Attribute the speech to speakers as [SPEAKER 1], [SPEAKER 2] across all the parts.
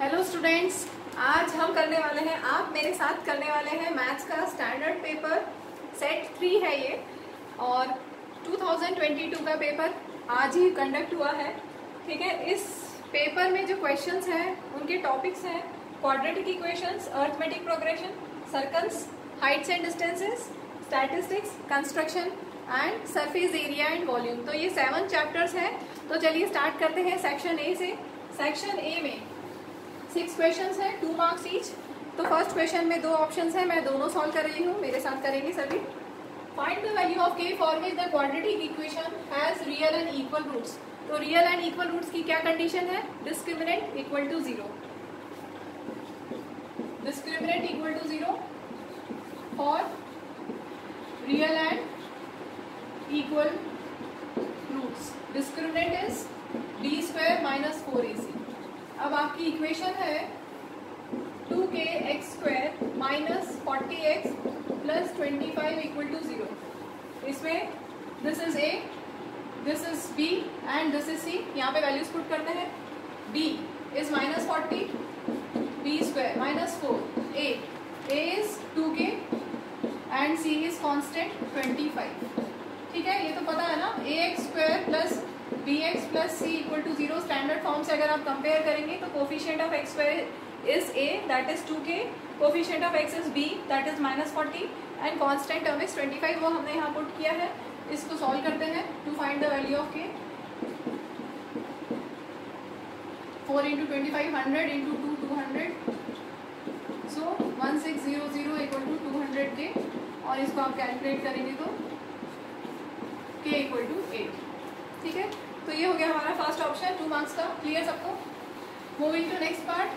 [SPEAKER 1] Hello students, आज हम करने वाले हैं, आप मेरे साथ करने वाले हैं मैथ्स का स्टैंडर्ड पेपर सेट 3 है ये। और 2022 का पेपर आज ही कंडक्ट हुआ है। ठीक है, इस पेपर में जो क्वेश्चंस हैं उनके टॉपिक्स हैं quadratic equations, arithmetic progression, circles, Heights and distances, statistics, construction and surface area and volume. तो ये 7 चैप्टर्स हैं। तो चलिए स्टार्ट करते हैं सेक्शन ए से। सेक्शन ए में 6 क्वेश्चंस हैं, 2 मार्क्स ईच। तो फर्स्ट क्वेश्चन में 2 ऑप्शंस हैं, मैं दोनों सॉल्व कर रही हूँ, मेरे साथ करेंगे सभी। Find the value of k for which the quadratic equation has real and equal roots. तो रियल एंड इक्वल रूट्स की क्या कंडीशन है? Discriminant equal to 0। Discriminant equal to 0 for real and equal roots. Discriminant is d² minus 4ac। अब आपकी equation है 2kx² minus 40x plus 25 equal to 0। इसमें this is a, this is b and this is c। यहाँ पे values put करते हैं। b is minus 40, b² minus 4, a is 2k and c is constant 25। ठीक है, ये तो पता है ना। ax² plus bx plus c equal to 0 standard form से अगर आप कंपेयर करेंगे तो coefficient of x² is a that is 2k, coefficient of x is b that is minus 40 and constant term is 25। वो हमने यहाँ पुट किया है। इसको सॉल्व करते हैं to find the value of k। 4 into 25 100 into 2 200, so 1600 equal to 200k। और इसको आप कैलकुलेट करेंगे तो k इक्वल टू 8। ठीक है, तो ये हो गया हमारा फर्स्ट ऑप्शन 2 मार्क्स का। क्लियर सबको? Moving to next part.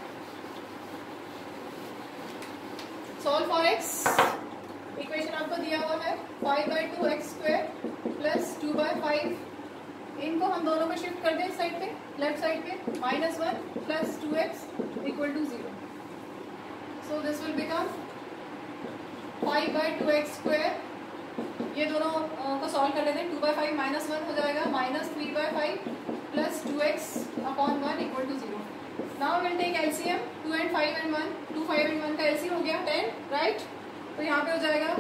[SPEAKER 1] Solve for x। Equation आपको दिया हुआ है 5/2x² प्लस 2/5। इनको हम दोनों को शिफ्ट कर दें इस साइड पे, लेफ्ट साइड पे। -1 plus 2x equal to 0। So this will become 5/2x²। ये दोनों को सॉल्व कर लेते हैं। 2/5 माइनस 1 हो जाएगा, minus 3/5 plus 2x upon 1 equal to 0। Now will take LCM. 2 and 5 and 1, 2 5 and 1 का एलसीएम हो गया 10, राइट। तो यहाँ पे हो जाएगा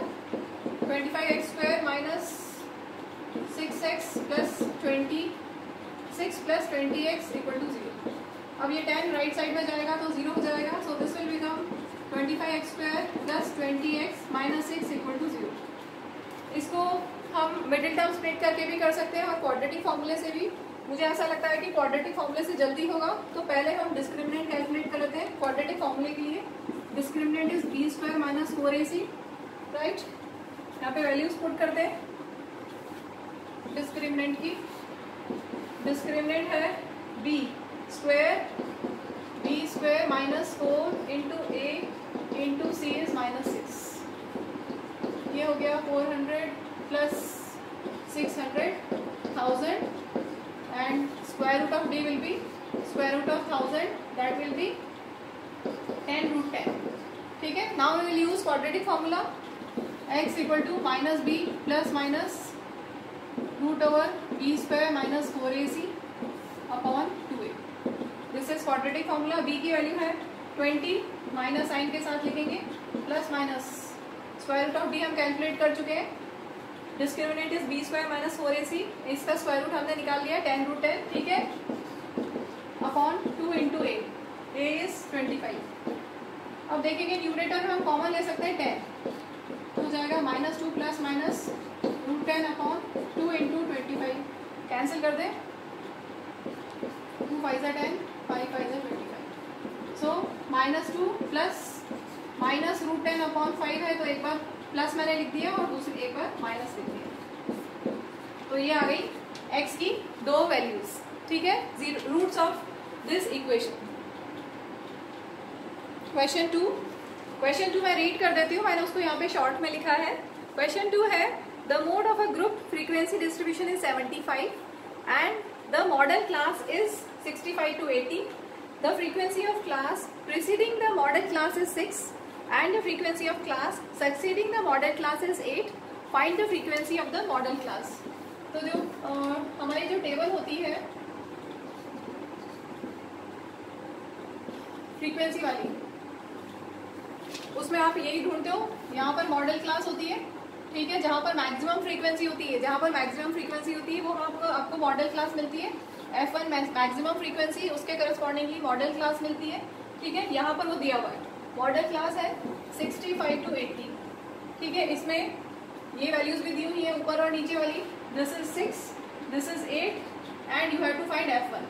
[SPEAKER 1] 25x² minus 6x plus 26 plus 20x equal to 0। अब ये 10 राइट साइड में जाएगा तो 0 हो जाएगा। So this will become 25x² plus 20x minus 6 equal to 0। इसको हम मिडिल टर्म स्प्लिट करके भी कर सकते हैं और क्वाड्रेटिक फॉर्मूले से भी। मुझे ऐसा लगता है कि क्वाड्रेटिक फॉर्मूले से जल्दी होगा, तो पहले हम डिस्क्रिमिनेंट कैलकुलेट कर लेते हैं क्वाड्रेटिक फॉर्मूले के लिए। Discriminant is b² minus 4ac, right. यहाँ पे वैल्यूज पुट करते हैं डिस्क्रिमिनेंट की। डिस्क्रिमिनेंट है b² minus 4 into a into c is minus 6। ये हो गया 400 plus 600, 1000 and square root of d will be square root of 1000, that will be 10√10। ठीक है, now we will use quadratic formula. x equal to minus b plus minus root over b² minus 4ac upon 2a। This is quadratic formula. b की value है 20, minus sign के साथ लिखेंगे, plus minus square root of d हम calculate कर चुके हैं। Discriminant is b² minus 4ac। इसका स्क्वायर रूट हमने निकाल लिया 10√10। ठीक है, अपॉन 2 इंटू a इज 25। अब देखेंगे न्यूमरेटर में हम कॉमन ले सकते हैं 10, तो हो जाएगा -2 plus minus √10 upon 2 into 25। Cancel कर दें, 2 5 10, 5 5 25। सो -2 प्लस माइनस √10 अपॉन 5 है, तो एक बार प्लस मैंने लिख दिया और दूसरी एक बार माइनस लिख दिया। तो ये आ गई x की 2 वैल्यूज। ठीक है, roots of this equation. Question 2 मैं रीड कर देती हूँ, मैंने उसको यहाँ पे शॉर्ट में लिखा है। क्वेश्चन 2 है the mode of a group frequency distribution is 75 and the modal class is 65 to 80। The frequency of class preceding the model class is 6 and the frequency of class succeeding the model class is 8. Find the frequency of the model class. तो जो हमारी जो table होती है frequency वाली, उसमें आप यही ढूंढते हो, यहाँ पर मॉडल क्लास होती है, ठीक है, जहाँ पर मैक्सिमम फ्रीक्वेंसी होती है, जहाँ पर मैक्सिमम फ्रीक्वेंसी होती है वो आपको मॉडल क्लास मिलती है। F1 मैक्सिमम फ्रीक्वेंसी, उसके करस्पॉन्डिंगली मॉडल क्लास मिलती है, ठीक है। यहाँ पर वो दिया हुआ है, मॉडल क्लास है 65 to 80, ठीक है। इसमें ये वैल्यूज भी दी हुई है ऊपर और नीचे वाली, this is 6, this is 8 and you have to find F1।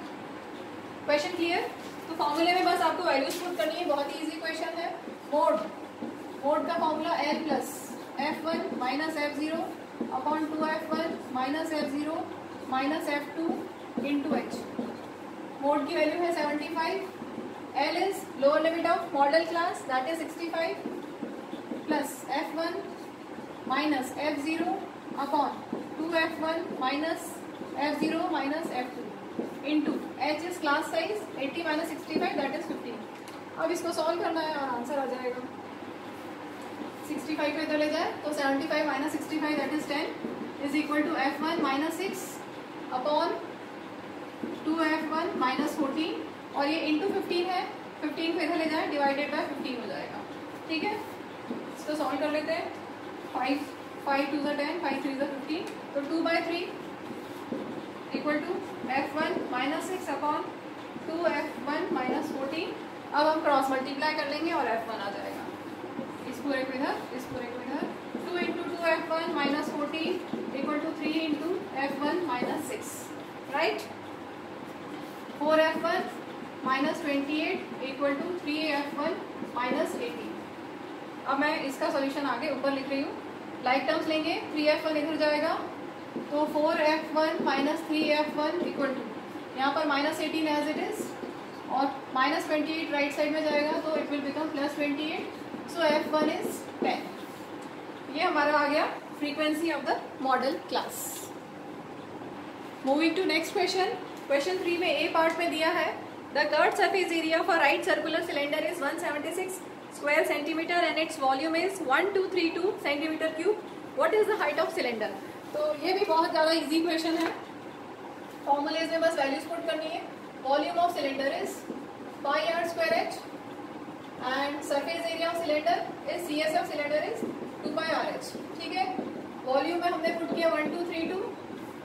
[SPEAKER 1] Question clear? तो फॉर्मूले में बस आपको वैल्यूज पुट करनी है, बहुत ही इजी क्वेश्चन है। मोड का formula L plus F1 minus F0 upon 2F1 minus F0 minus F2 into H। Mode की वैल्यू है 75, L is lower limit of model class that is 65 plus F1 minus F0 upon 2F1 minus F0 minus F2 into H is class size 80 minus 65 that is 15। अब इसको solve करना है और answer आ जाएगा। 65 को इधर ले जाए तो 75 minus 65 that is 10 is equal to F1 minus 6 upon 2F1 minus 14 और ये इंटू 15 है, 15 को इधर ले जाए डिवाइडेड बाय 15 हो जाएगा, ठीक है। इसको सॉल्व कर लेते हैं। 5 2 10, 5 3 15, तो 2/3 equal to F1 minus 6 upon 2F1 minus 14। अब हम क्रॉस मल्टीप्लाई कर लेंगे और F1 आ जाएगा, इस पूरे को इधर, इस पूरे को इधर। 2 into 2F1 minus 14 equal to 3 into F1 minus 6, right. 4F1 minus 28 equal to 3F1 minus 18। अब मैं इसका सॉल्यूशन आगे ऊपर लिख रही हूँ, लाइक टर्म्स लेंगे, 3F1 इधर जाएगा तो 4F1 minus 3F1 equal to, यहाँ पर माइनस 18 एज इट इज और माइनस 28 राइट साइड में जाएगा तो it will become plus 28, so F1 is 10। ये हमारा आ गया frequency of the modal class. Moving to next question. Question 3 में ए पार्ट में दिया है the curved surface area for right circular cylinder is 176 square centimetre and its volume is 1232 centimetre cube. What is the height of cylinder? तो ये भी बहुत ज़्यादा easy question है, फॉर्मूलेज में बस वैल्यूज पुट करनी है। Volume of cylinder is pi are square h and surface area of cylinder is CS of cylinder is 2 pi r h, ठीक है। वॉल्यूम में हमने पुट किया 1232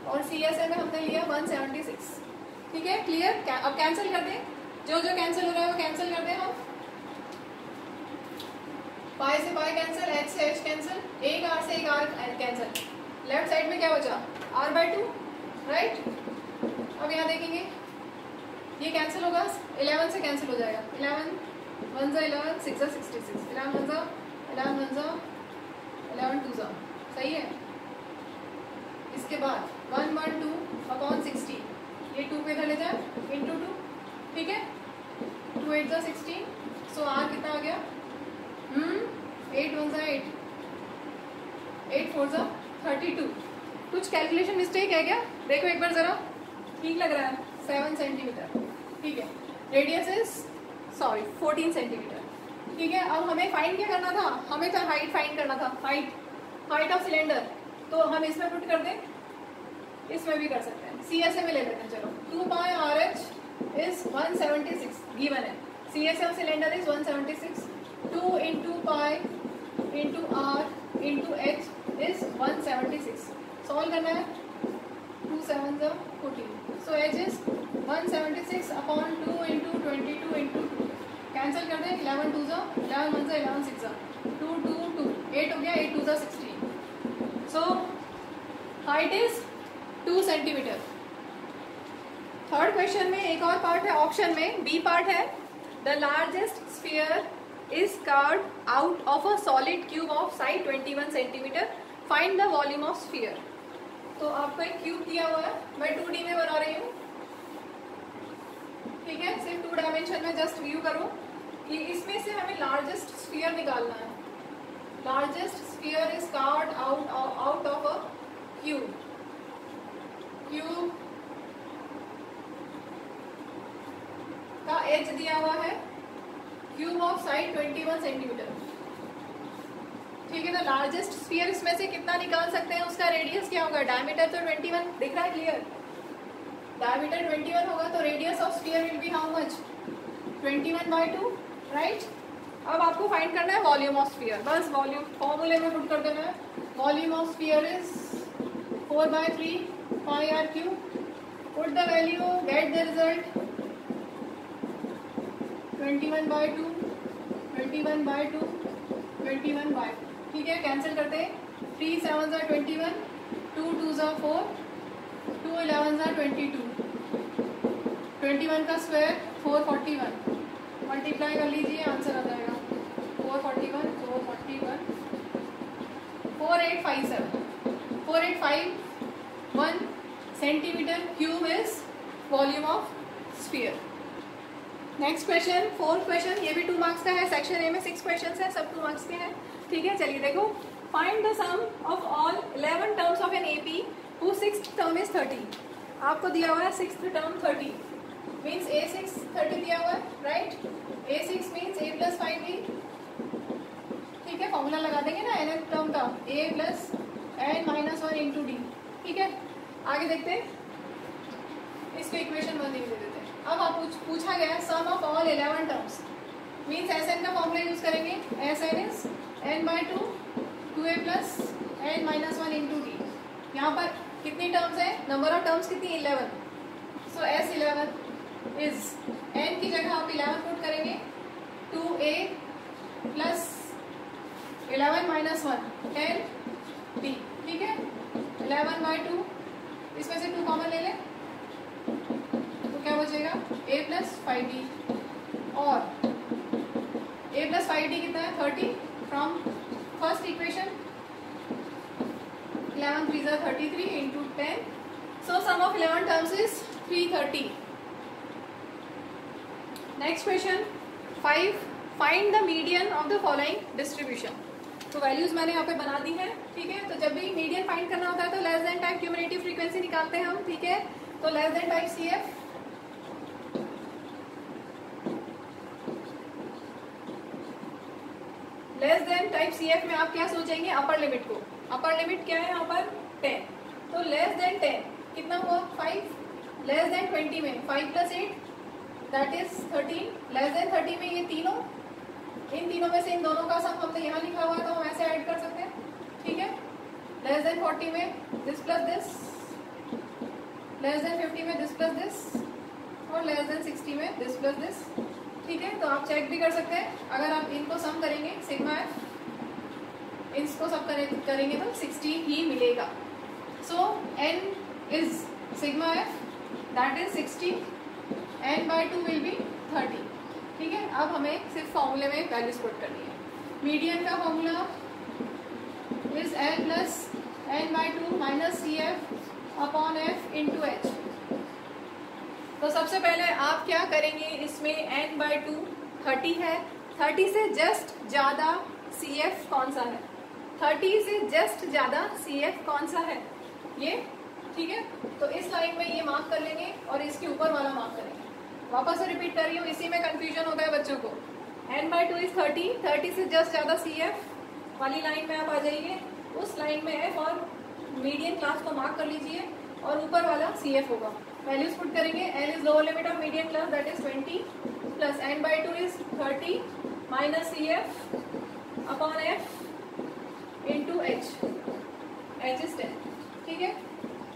[SPEAKER 1] और CSA में हमने लिया 176, ठीक है। क्लियर? अब कैंसिल कर दें, जो जो कैंसिल हो रहा है वो कैंसिल कर दें हम। पाई से पाई कैंसिल, H से H कैंसिल, एक R से एक R कैंसिल। लेफ्ट साइड में क्या बचा? R/2, right. अब यहाँ देखेंगे ये कैंसिल होगा, 11 से कैंसिल हो जाएगा। 11 1 जा 11, 6 जा 66, 11 1 जा 11 1 जा 11 2 जा, सही है। इसके बाद 112 अपॉन 60, ये 2 पे इधर ले जाए इंटू 2, ठीक है। 2 8 जा 16, सो R कितना आ गया? 8 1 जा 8, 8 4 जा 32। कुछ कैलकुलेशन मिस्टेक है क्या? देखो एक बार जरा, ठीक लग रहा है। 7 सेंटीमीटर, ठीक है। रेडियस इज 14 सेंटीमीटर, ठीक है। अब हमें फाइंड क्या करना था? हमें तो हाइट फाइंड करना था, हाइट ऑफ सिलेंडर। तो हम इसमें पुट कर दें, इसमें भी कर सकते हैं, CSA में ले लेते हैं। चलो 2 पाई RH इज 176 गिवन है, CSA of cylinder is 176, 2 into pi into R into H is 176। Solve करना है, 2 7 जा 14, सो H is 176 upon 2 into 22 into 2। Cancel कर दें, 11 2 जा 11 1 जा 11 6 जा 2 2 2, 8 हो गया, 8 2 जा 16। So height is 2 centimetre. Third question में एक और पार्ट है, ऑप्शन में बी पार्ट है the largest sphere is carved out of a solid cube of side 21 centimeter. Find the volume of sphere. तो आपको एक क्यूब दिया हुआ है, मैं 2D में बना रही हूँ, ठीक है। सिर्फ 2 डायमेंशन में जस्ट व्यू करो कि इसमें से हमें लार्जेस्ट स्फीयर निकालना है। Largest sphere is carved out of a cube का एज दिया हुआ है, क्यूब ऑफ साइड 21 सेंटीमीटर, ठीक है। तो लार्जेस्ट स्फीयर इसमें से कितना निकाल सकते हैं, उसका रेडियस क्या होगा? डायमीटर तो 21 दिख रहा है, क्लियर। डायमीटर 21 होगा तो radius of sphere will be how much? 21/2, right. अब आपको फाइंड करना है वॉल्यूम ऑफ स्फीयर, बस वॉल्यूम फॉर्मूले में पुट कर देना है। Volume of sphere is 4/3 pi r cube. Put the value, get the result 21/2, 21/2, 21/2, ठीक है। कैंसिल करते हैं, 3 7 are 21, 2 2 are 4, 2 11 are 22, 21 का स्क्वायर 441, मल्टीप्लाई कर लीजिए, आंसर आ जाएगा 441, 4851 centimetre cube is volume of sphere. Next question, fourth question, ये भी 2 मार्क्स का है। सेक्शन ए में 6 क्वेश्चंस है, सब 2 मार्क्स के हैं, ठीक है। चलिए देखो, find the sum of all 11 terms of an AP who 6th term is 30। आपको दिया हुआ है 6th टर्म 30, मीन्स A6 30 दिया हुआ है, right. A6 means A + 5B, ठीक है। फॉर्मूला लगा देंगे ना nth टर्म का, A + n - 1 × D, ठीक है। आगे देखते हैं, इसको इक्वेशन 1 दे देते हैं। अब आप पूछा गया sum of all 11 terms, means Sn का फॉर्मूला यूज करेंगे। Sn is n/2 2a + n - 1 × D। यहाँ पर कितनी टर्म्स है, नंबर ऑफ टर्म्स कितनी, 11। सो S11 इज n की जगह आप 11 पुट करेंगे, 2a + 11 - 1 10D, ठीक है। 11/2, इसमें से 2 कॉमन ले लें तो क्या बचेगा, A + 5D, और A + 5D कितना है, 30 from first equation. 11 3 are 33 × 10, so sum of 11 terms is 330. Next question 5, find the median of the following distribution। तो वैल्यूज मैंने यहाँ पे बना दी है, ठीक है। तो जब भी मीडियन फाइंड करना होता है तो less than type cumulative frequency निकालते हैं हम, ठीक है। तो less than type CF, less than type CF में आप क्या सोचेंगे, अपर लिमिट को। अपर लिमिट क्या है यहाँ पर, 10, तो लेस देन 10 कितना हुआ, 5। लेस देन 20 में 5 + 8 दैट इज 13। लेस देन 30 में ये तीनों, इन तीनों में से इन दोनों का सम हमने यहाँ लिखा हुआ है तो हम ऐसे ऐड कर सकते हैं, ठीक है। लेस देन 40 में दिस + दिस, लेस देन 50 में दिस + दिस, और लेस देन 60 में दिस + दिस, ठीक है। तो आप चेक भी कर सकते हैं, अगर आप इनको सम करेंगे सिग्मा एफ, इसको सब करेंगे तो 60 ही मिलेगा। सो n is sigma F that is 60, n/2 will be 30, ठीक है। अब हमें सिर्फ फॉर्मूले में वैल्यूज पुट करनी है। मीडियन का formula is L + n/2 - CF upon F × H। तो सबसे पहले आप क्या करेंगे, इसमें n/2 30 है, 30 से जस्ट ज्यादा CF कौन सा है, 30 से जस्ट ज्यादा CF कौन सा है, ये, ठीक है। तो इस लाइन में ये मार्क कर लेंगे और इसके ऊपर वाला मार्क करेंगे। वापस से रिपीट कर रही हूँ, इसी में कंफ्यूजन होता है बच्चों को। n/2 इज 30, 30 से जस्ट ज्यादा CF वाली लाइन में आप आ जाइए, उस लाइन में F और मीडियन क्लास को मार्क कर लीजिए और ऊपर वाला CF होगा। वैल्यूज पुट करेंगे, L is lower limit of median class that is 20 plus n/2 is 30 minus CF upon F × H, H is 10, ठीक है।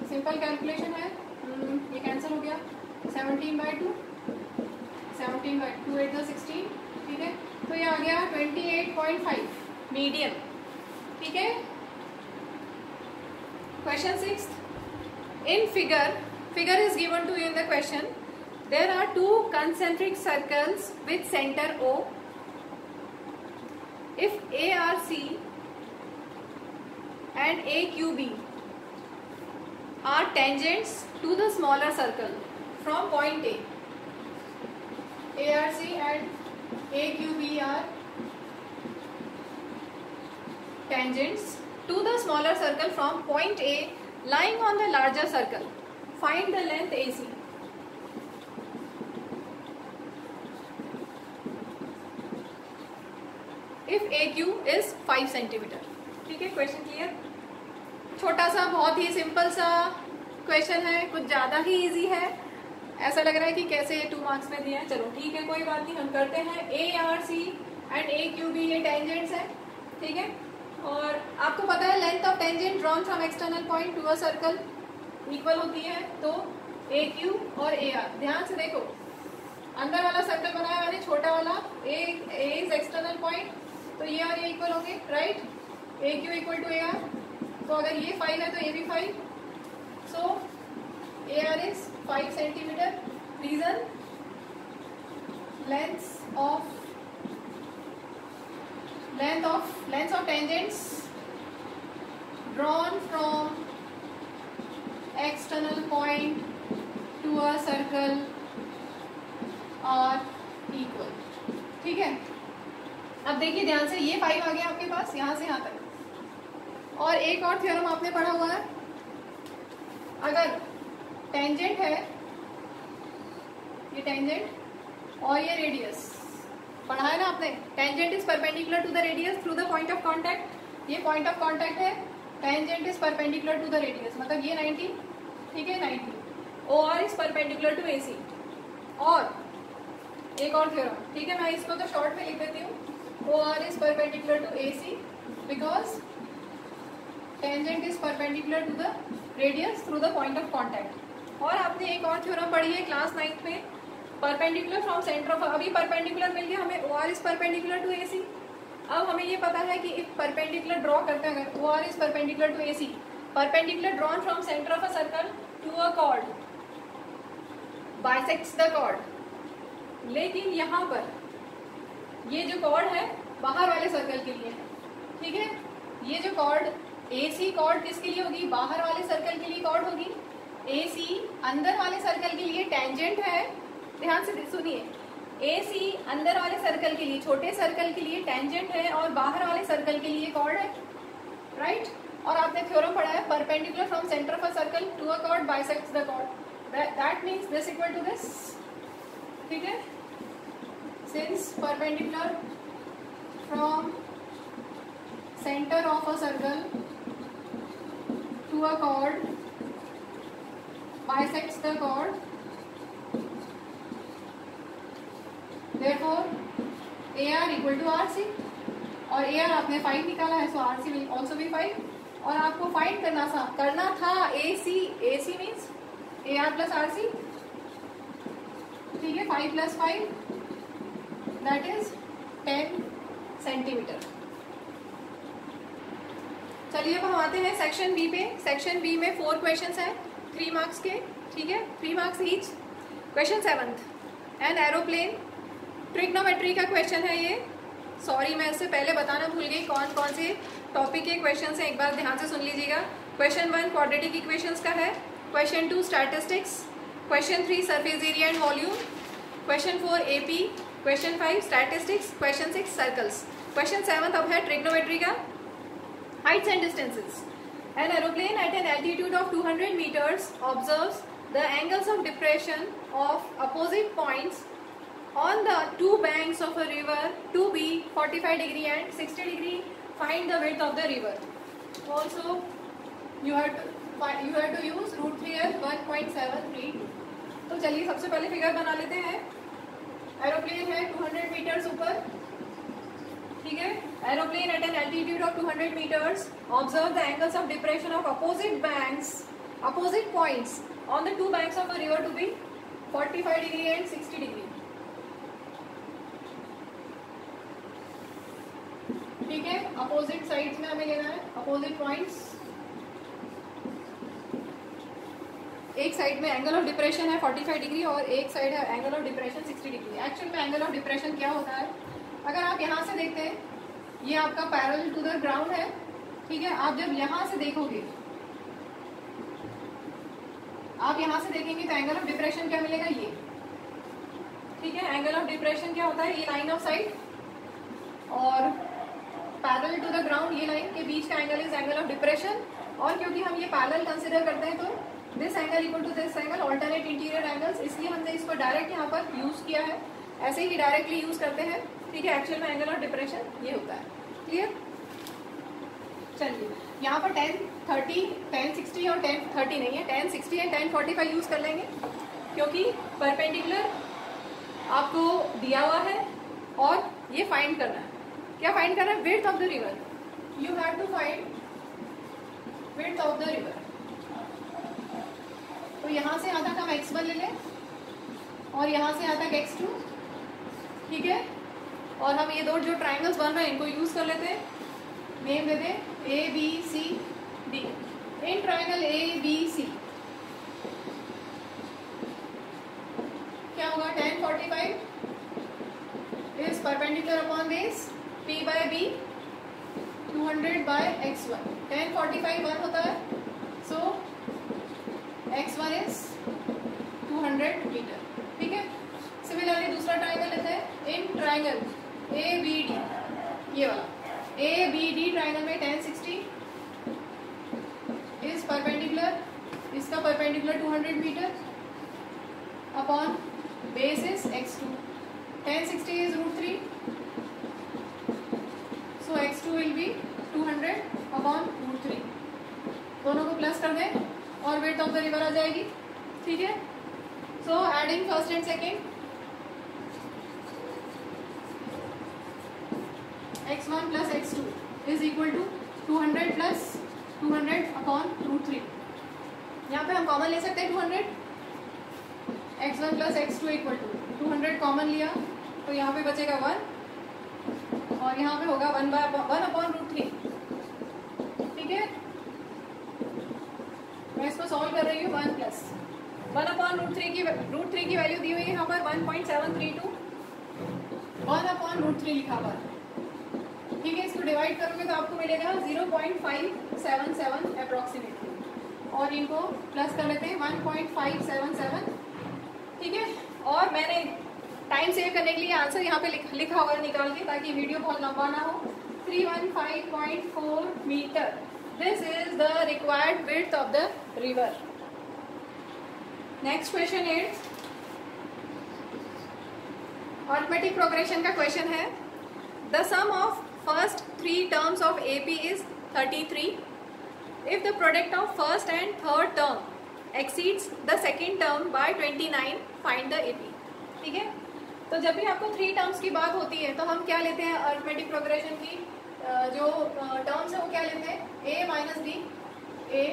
[SPEAKER 1] सिंपल कैलकुलेशन है, ये कैंसिल हो गया, 17/2, 17/2 8 × 16, ठीक है। तो ये आ गया 28.5 मीडियम, ठीक है। Question 6, in figure is given to you in the question. There are 2 concentric circles with center O. If ARC and AQB are tangents to the smaller circle from point A, ARC and AQB are tangents to the smaller circle from point A lying on the larger circle. Find the length AC. If AQ is 5 centimetre, ठीक है। Question clear, छोटा सा, बहुत ही simple सा question है, कुछ ज़्यादा ही easy है। ऐसा लग रहा है कि कैसे ये 2 मार्क्स में दिए हैं। चलो ठीक है, कोई बात नहीं, हम करते हैं। A R C and A Q B ये टेंजेंट्स हैं, ठीक है। और आपको पता है length of tangent drawn from external point to a circle equal होती है, तो ए क्यू और ए आर। ध्यान से देखो, अंदर वाला सर्कल बनाया मैंने छोटा वाला, ए इज एक्सटर्नल पॉइंट, तो ये और ये इक्वल होंगे, right. A Q equal to A R, तो अगर ये 5 है तो ये भी 5, so A R is 5 centimetre. Reason, length of tangents drawn from external point to a circle are equal, ठीक है। अब देखिए ध्यान से, ये 5 आ गया आपके पास यहां से यहां तक। और एक और थ्योरम आपने पढ़ा हुआ है, अगर टेंजेंट है, ये टेंजेंट और ये रेडियस पढ़ा है ना आपने, tangent is perpendicular to the radius through the point of contact. ये पॉइंट ऑफ कांटेक्ट है, tangent is perpendicular to the radius, मतलब ये 90, ठीक है 90। O R is perpendicular to A C. और एक और थ्योरम, ठीक है, मैं इसको तो शॉर्ट में लिख देती हूँ। O R is perpendicular to A C because tangent is perpendicular to the radius through the point of contact. और आपने एक और थ्योरम पढ़ी है क्लास 9th में, परपेंडिकुलर फ्रॉम सेंटर ऑफ, अभी परपेंडिकुलर मिल गया हमें, O R is perpendicular to A C. अब हमें ये पता है कि इफ परपेंडिकुलर ड्रॉ करते हैं, अगर O R is perpendicular to A C, perpendicular drawn from centre of a circle to a chord bisects the chord. लेकिन यहाँ पर ये जो कॉर्ड है बाहर वाले सर्कल के लिए है, ठीक है। ये जो कॉर्ड ए सी कॉर्ड किसके लिए होगी, बाहर वाले सर्कल के लिए कॉर्ड होगी। ए सी अंदर वाले सर्कल के लिए टेंजेंट है, ध्यान से सुनिए, ए सी अंदर वाले सर्कल के लिए, छोटे सर्कल के लिए टेंजेंट है और बाहर वाले सर्कल के लिए कॉर्ड है, राइट। और आपने थ्योरम पढ़ा है, perpendicular from centre of a circle to a chord bisects the chord, that means this equal to this, ठीक है। Since perpendicular from centre of a circle to a chord bisects the chord, therefore AR equal to RC। और AR आपने 5 निकाला है, सो RC will also be 5। और आपको find करना था AC means AR plus RC, ठीक है। 5 प्लस 5 दैट इज 10 सेंटीमीटर। चलिए अब हम आते हैं सेक्शन बी पे। सेक्शन बी में 4 क्वेश्चंस हैं 3 मार्क्स के, ठीक है, 3 marks each. Question 7th, an aeroplane, trigonometry का क्वेश्चन है ये। सॉरी मैं इससे पहले बताना भूल गई कौन कौन से टॉपिक के क्वेश्चन हैं, एक बार ध्यान से सुन लीजिएगा। क्वेश्चन 1 क्वाड्रेटिक इक्वेशंस का है, question 2 statistics, question 3 surface area and volume, question 4 AP, question 5 statistics, question 6 circles. Question 7 अब है ट्रिग्नोमेट्री का, heights and distances. An aeroplane at an altitude of 200 meters observes the angles of depression of opposite points on the 2 banks of a river to be 45 degree and 60 degree. Find the width of the river. Also you have to use root 3 1.73। तो चलिए सबसे पहले figure बना लेते हैं। Aeroplane है 200 metres ऊपर, ठीक है। Aeroplane at an altitude of 200 meters observe the angles of depression of opposite points on the 2 banks of a river to be 45 degree and 60 degree, ठीक है। अपोजिट साइड्स में हमें लेना है अपोजिट पॉइंट्स। एक साइड में एंगल ऑफ डिप्रेशन है 45 degree और एक साइड है angle of depression 60 degree. Actual में एंगल ऑफ डिप्रेशन क्या होता है, अगर आप यहाँ से देखते हैं, ये आपका पैरेलल टू द ग्राउंड है, ठीक है। आप जब यहाँ से देखोगे, आप यहाँ से देखेंगे तो एंगल ऑफ डिप्रेशन क्या मिलेगा, ये, ठीक है। एंगल ऑफ डिप्रेशन क्या होता है, ये लाइन ऑफ साइट और पैरेलल टू द ग्राउंड, ये लाइन के बीच का angle is angle of depression. और क्योंकि हम ये पैरेलल कंसीडर करते हैं तो this angle equal to this angle, alternate interior angles, इसलिए हमने इसको डायरेक्ट यहाँ पर यूज किया है। ऐसे ही डायरेक्टली यूज करते हैं, ठीक है। एक्चुअल में एंगल ऑफ डिप्रेशन ये होता है, क्लियर। चलिए यहाँ पर 10, 30, 10, 60 और 10, 30 नहीं है, 10, 60 एंड 10, 45 यूज कर लेंगे। क्योंकि परपेंडिकुलर आपको दिया हुआ है और ये फाइंड करना है। क्या फाइंड करना है? Width of the river. You have to find width of the river. तो यहाँ से यहाँ तक हम x1 ले लें और यहाँ से यहाँ तक x2, ठीक है। और हम ये दो जो ट्राइंगल्स बन रहे हैं इनको यूज कर लेते हैं। नेम दे दें A B C D. In triangle A B C क्या होगा? 1045 is perpendicular upon base p by b 200 by x1। 1045 1 होता है, सो x1 इज 200 मीटर, ठीक है। सिमिलरली दूसरा ट्राइंगल लेते हैं। In triangle A B D, ये वाला ए बी डी ट्राइंगल में 1060 इज परपेंडिकुलर, इसका perpendicular 200 metre upon base is x2। 1060 is √3, so x2 will be 200 upon √3। दोनों को प्लस कर दें और विड्थ ऑफ द रिवर आ जाएगी, ठीक है। So adding first and second, x1 plus x2 is equal to 200 plus 200 upon √3। यहाँ पे हम कॉमन ले सकते हैं 200। x1 plus x2 equal to 200 common लिया तो यहाँ पे बचेगा 1 और यहाँ पे होगा 1 अपॉन √3, ठीक है। मैं इसको सॉल्व कर रही हूँ। 1 प्लस 1 अपॉन √3 की वैल्यू दी हुई है यहाँ पर 1.732, 1 अपॉन √3 लिखा हुआ है, ठीक है। इसको डिवाइड करोगे तो आपको मिलेगा 0.577 अप्रोक्सीमेटली और इनको प्लस कर लेते हैं 1.577, ठीक है। और मैंने टाइम सेव करने के लिए आंसर यहाँ पे लिखा हुआ है निकाल के, ताकि वीडियो बहुत लंबा ना हो। 315.4 metre, this is the required width of the river. Next question is arithmetic progression का क्वेश्चन है। The sum of first 3 terms of AP is 33. If the product of first and third term exceeds the second term by 29, find the AP. ठीक है। तो जब भी आपको 3 terms की बात होती है तो हम क्या लेते हैं? अरिथमेटिक प्रोग्रेशन की जो टर्म्स है वो क्या लेते हैं? a minus d, a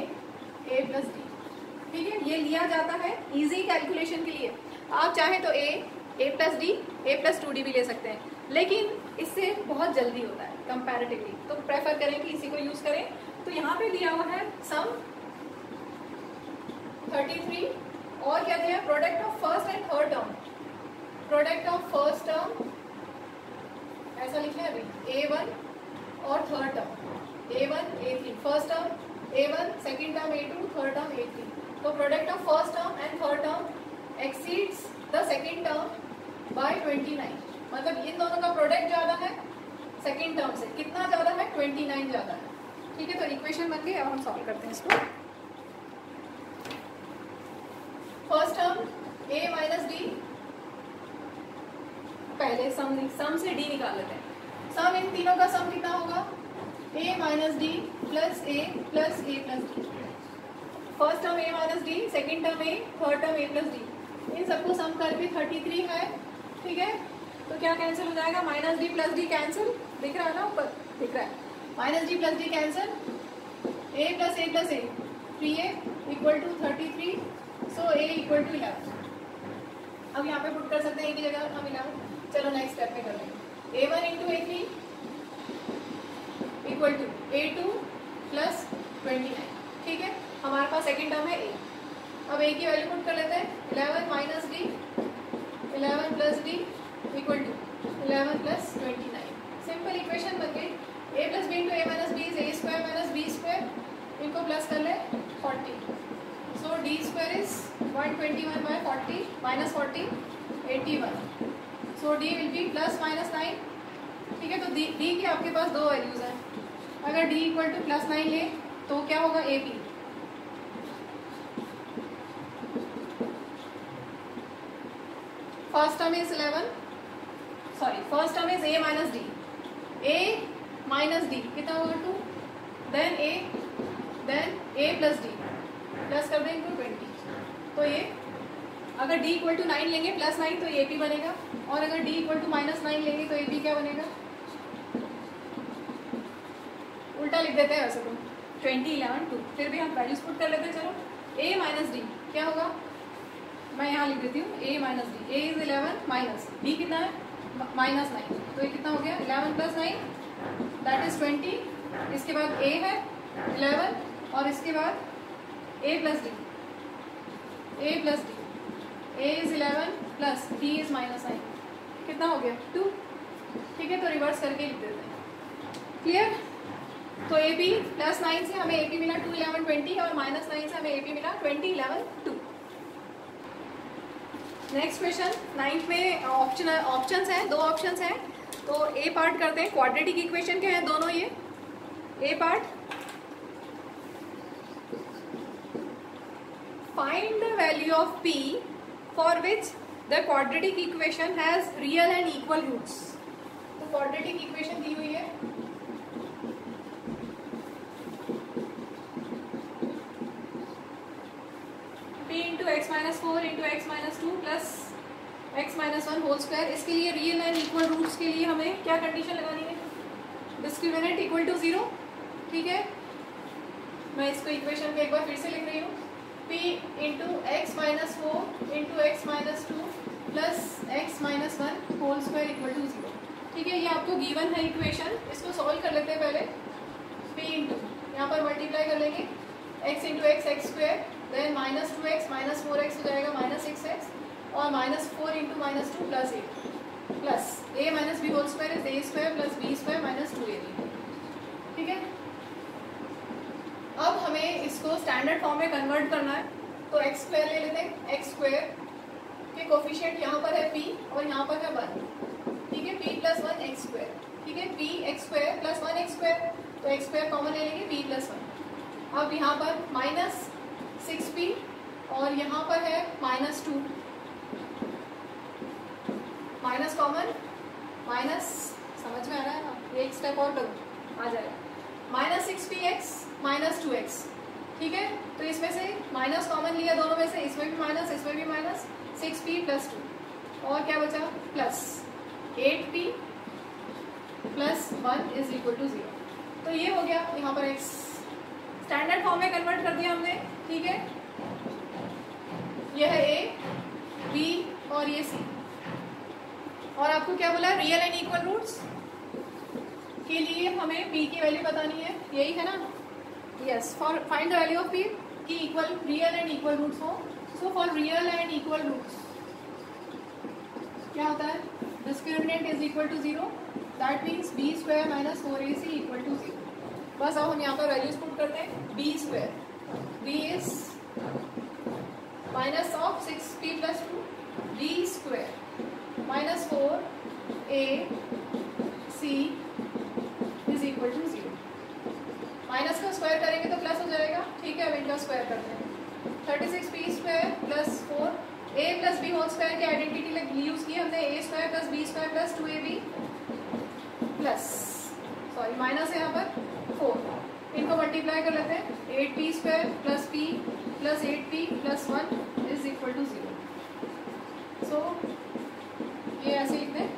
[SPEAKER 1] plus D, ठीक है। ये लिया जाता है इजी कैलकुलेशन के लिए। आप चाहे तो a plus D, a plus 2d भी ले सकते हैं, लेकिन इससे बहुत जल्दी होता है कंपैरेटिवली, तो प्रेफर करें कि इसी को यूज करें। तो यहाँ पे दिया हुआ है सम 33 और क्या दिया? Product of first and third term. Product of first term ऐसा लिखना है अभी, A1 और third term A1 A3, first term A1, second term A2, third term A3। तो product of first term and third term exceeds the second term by 29, मतलब इन दोनों का product ज्यादा है सेकेंड टर्म से। कितना ज्यादा है? 29 ज्यादा है, ठीक है। तो इक्वेशन बन गई। अब हम सॉल्व करते हैं इसको। First term a minus D, पहले सम से d निकाल लेते हैं। सम इन तीनों का सम कितना होगा? a minus D plus a plus a plus D. First term a minus D, second term a, third term a plus D. इन सबको सम करके 33 है, ठीक है। तो क्या कैंसिल हो जाएगा? Minus D plus d cancel, दिख रहा है ना ऊपर, दिख रहा है। Minus D plus d cancel, a plus a plus a 3a equal to 33, so a equal to 11। अब यहाँ पे पुट कर सकते हैं एक ही जगह हम 11। चलो नेक्स्ट स्टेप में कर लेंगे। a1 into a3 equal to a2 plus 29, ठीक है। हमारे पास सेकेंड टर्म है a। अब a की वैल्यू पुट कर लेते हैं। 11 minus d, 11 plus d equal to 11 plus 29। Simple equation बन गई। a plus b into a minus b is a square minus b square, इनको प्लस कर ले 40, so d square is 121 by 40 minus 40 81, so d will be plus minus 9, ठीक है। तो d की आपके पास दो वैल्यूज हैं। अगर d इक्वल टू प्लस 9 ले तो क्या होगा? a b, first term is 11, sorry first term is a minus d, a minus d कितना होगा? 2, then a plus d, plus कर दें इनको 20, तो ये अगर d इक्वल टू 9 लेंगे +9 तो AP बनेगा, और अगर d इक्वल टू -9 लेंगे तो AP क्या बनेगा? उल्टा लिख देते हैं वैसे तो 20 11 2, फिर भी हम वैल्यूज पुट कर लेते हैं। चलो a माइनस डी क्या होगा, मैं यहाँ लिख देती हूँ a minus d. a is 11 minus d कितना है -9, तो ये कितना हो गया 11 + 9 दैट इज 20। इसके बाद a है 11 और इसके बाद a plus D, a is 11 plus d is -9, कितना हो गया 2। ठीक है, तो रिवर्स करके लिख देते हैं। क्लियर? तो AP +9 से हमें AP मिला 2 11 20 और -9 से हमें AP मिला 20 11 2। नेक्स्ट क्वेश्चन 9th में ऑप्शंस हैं, 2 ऑप्शंस हैं। तो A पार्ट करते हैं। क्वाड्रेटिक इक्वेशन के हैं दोनों ये। A part, find the value of P for which the quadratic equation has real and equal roots. तो क्वाड्रेटिक इक्वेशन दी हुई है, P into x minus 4 into x minus 2 plus x minus 1 whole square. इसके लिए real and equal roots के लिए हमें क्या कंडीशन लगानी है? Discriminant equal to 0। ठीक है, मैं इसको इक्वेशन को एक बार फिर से लिख रही हूँ। P into x minus 4 into x minus 2 plus x minus 1 whole square equal to 0। ठीक है, ये आपको गिवन है इक्वेशन। इसको सॉल्व कर लेते हैं पहले। P इंटू यहाँ पर मल्टीप्लाई कर लेंगे x into x x square, then -2x -4x हो जाएगा -6x, और -4 into -2 plus 8 plus a minus b whole square is a square plus b square minus 2ab। ठीक है, अब हमें इसको स्टैंडर्ड फॉर्म में कन्वर्ट करना है। तो एक्स स्क्वायर ले लेते हैं। एक्स स्क्वायर के कोफिशिएंट यहाँ पर है p और यहाँ पर है 1। ठीक है, p + 1 एक्स स्क्वायर। ठीक है, p x square plus 1 x square, तो एक्स स्क्वायर कॉमन ले लेंगे p + 1। अब यहाँ पर -6p और यहाँ पर है -2, माइनस कॉमन, माइनस, समझ में आ रहा है ना? एक स्टेप और करो, आ जाएगा -6px -2x। ठीक है, तो इसमें से माइनस कॉमन लिया दोनों में से, इसमें भी माइनस इसमें भी माइनस, 6p + 2 और क्या बचा plus 8p + 1 is equal to 0। तो ये हो गया यहाँ पर x स्टैंडर्ड फॉर्म में कन्वर्ट कर दिया हमने। ठीक है, यह है a b और ये c। और आपको क्या बोला, रियल एंड इक्वल रूट्स के लिए हमें p की वैल्यू बतानी है, यही है ना? Yes, for find the value of p की equal real and equal roots हो। So for real and equal roots क्या होता है? Discriminant is equal to 0, that means b square minus 4ac equal to 0। बस अब हम यहाँ पर वैल्यूज पुट करते हैं। b square, b is minus of 6p + 2, b square -4ac is equal to 0। Minus का स्क्वायर करेंगे तो प्लस हो जाएगा। ठीक है, अब इनका स्क्वायर करते हैं। 36p square plus 4 a plus b whole square की आइडेंटिटी यूज की हमने, a square plus b square plus 2ab plus, sorry minus है यहाँ पर 4, इनको मल्टीप्लाई कर लेते हैं। 8p square plus p plus 8p plus 1 is equal to 0। So ये ऐसे लिखते हैं,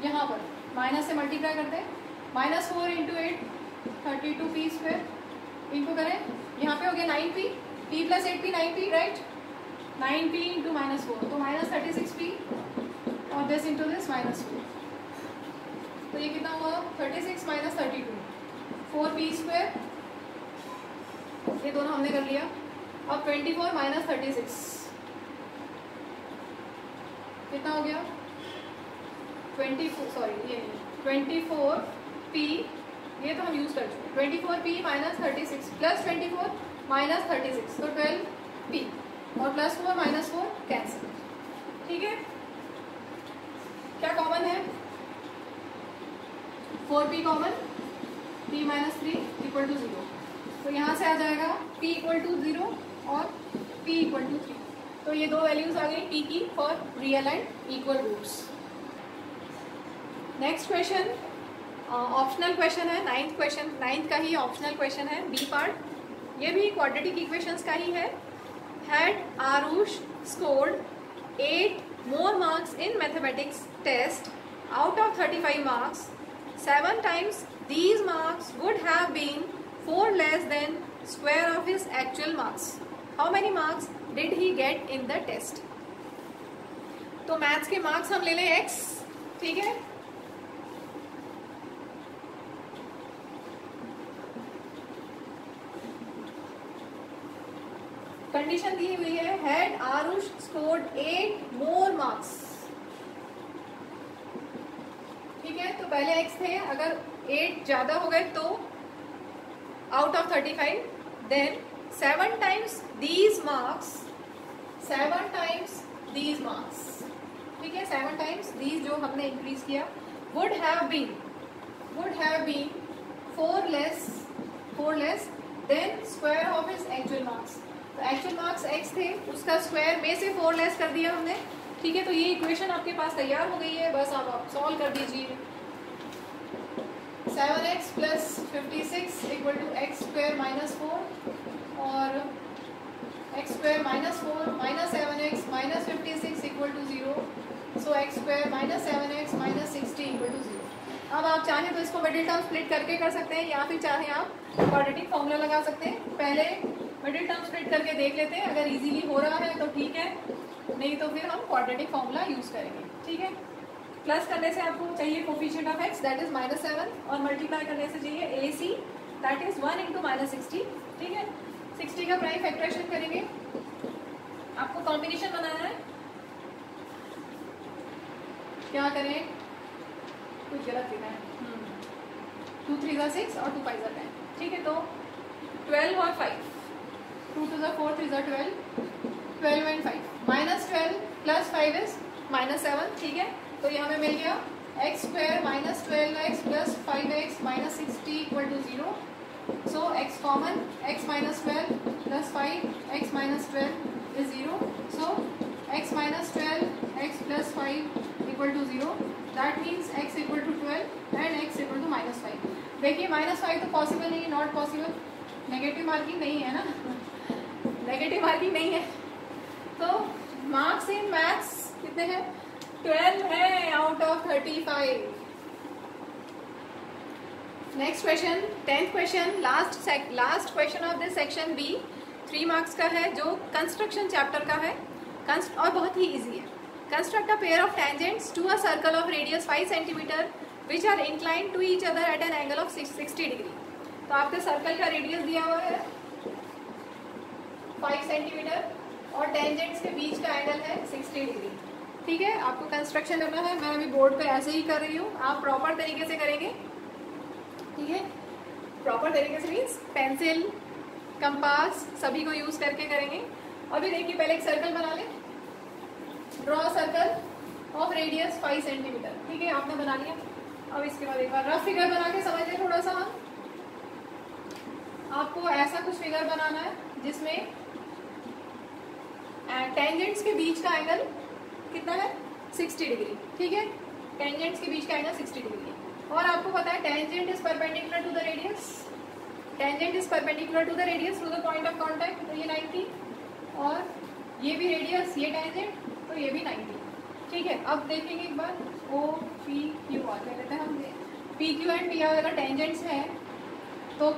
[SPEAKER 1] यहाँ पर माइनस से मल्टीप्लाई करते हैं। -4 इंटू 8 32p स्क्वायर, इनको करें यहाँ पे हो गया 9p, p + 8p 9p, right? 9p into -4 तो -36p और दिस इंटू दिस -4, तो ये कितना हुआ 36 - 32, 4p स्क्वायर, ये दोनों हमने कर लिया। अब 24 - 36 कितना हो गया 24, सॉरी ये नहीं 24p, ये तो हम यूज कर चुके। 24p - 36 प्लस 24 - 36 तो 12p और +4 -4 कैंसिल। ठीक है, क्या कॉमन है? 4p common, p - 3 equal to 0, तो यहाँ से आ जाएगा p इक्वल टू 0 और p इक्वल टू 3। तो ये दो वैल्यूज आ गई p की for real and equal roots. Next question optional question है, 9th क्वेश्चन, 9th का ही ऑप्शनल क्वेश्चन है, बी पार्ट। ये भी क्वाड्रेटिक इक्वेशंस का ही है। had Arush scored 8 more marks in mathematics test out of 35 marks, 7 times these marks would have been 4 less than square of his actual marks. How many marks did he get in the test? तो maths के marks हम ले लें x, ठीक है. Condition दी हुई है had Aarush scored 8 more marks, ठीक है. तो पहले x थे, अगर 8 ज्यादा हो गए तो out of 35, then 7 times these marks, 7 times these marks, ठीक है. 7 टाइम्स दीज जो हमने इंक्रीज किया would have been 4 less than square of his actual marks. तो एक्चुअल मार्क्स x थे, उसका स्क्वायर में से 4 लेस कर दिया हमने, ठीक है. तो ये इक्वेशन आपके पास तैयार हो गई है, बस आप सॉल्व कर दीजिए. 7x plus 56 equal to x square minus 4 और x square minus 4 minus 7x minus 56 equal to 0. So x square minus 7x minus 60 equal to 0. अब आप चाहें तो इसको मिडिल टर्म स्प्लिट करके कर सकते हैं, या फिर चाहें आप क्वाड्रेटिक फॉर्मूला लगा सकते हैं. पहले मिडिल टर्म स्प्लिट करके देख लेते हैं, अगर इजीली हो रहा है तो ठीक है, नहीं तो फिर हम क्वाड्रेटिक फॉर्मूला यूज करेंगे, ठीक है. प्लस करने से आपको चाहिए coefficient of x that is -7 और मल्टीप्लाई करने से चाहिए AC दैट इज 1 इंटू -60, ठीक है. 60 का प्राइम फैक्टराइजेशन करेंगे, आपको कॉम्बिनेशन बनाना है. क्या करें, कुछ गलत लिखा है. 2 3 × 6 और 2 5 × 10, ठीक है. तो 12 और 5, 2 2 × 4 3 × 12, 12 एंड 5 -12 प्लस 5 इज -7, ठीक है. तो ये हमें मिल गया x square minus 12x plus 5x minus 60 equal to 0. So x common, x minus 12 plus 5x minus 12 is 0. So x minus 12 x plus 5 equal to 0. That means x equal to 12 and x equal to -5. देखिए -5 तो possible नहीं है, not possible. Negative marking नहीं है ना, negative marking नहीं है. तो मार्क्स इन मैथ्स कितने हैं? 12 है out of 35. Next question, 10th question, last question of this section B. 3 marks का है जो कंस्ट्रक्शन चैप्टर का है और बहुत ही इजी है. Construct a pair of tangents to a circle of radius 5 centimetre which are inclined to each other at an angle of 60 degree. तो आपके सर्कल का रेडियस दिया हुआ है 5 सेंटीमीटर और टेंजेंट्स के बीच का एंगल है 60 डिग्री, ठीक है. आपको कंस्ट्रक्शन करना है, मैं अभी बोर्ड पे ऐसे ही कर रही हूँ, आप प्रॉपर तरीके से करेंगे, ठीक है. प्रॉपर तरीके से मीन्स पेंसिल, कंपास सभी को यूज करके करेंगे. अभी देखिए, पहले एक सर्कल बना लें. Draw circle of radius 5 centimetre, ठीक है. आपने बना लिया. अब इसके बाद एक बार रफ फिगर बना के समझ लें थोड़ा सा. हम आपको ऐसा कुछ फिगर बनाना है जिसमें टेंजेंट्स के बीच का एंगल कितना है? 60 डिग्री, ठीक है. टेंजेंट्स के बीच का एंगल 60 डिग्री है. और आपको पता है tangent is perpendicular to the radius, tangent is perpendicular to the radius through the point of contact. तो ये 90 और ये भी रेडियस, ये टेंजेंट, तो ये भी 90, ठीक है. अब देखेंगे एक बार O P Q R ले लेते हैं हम. P Q and P R अगर टेंजेंट्स हैं तो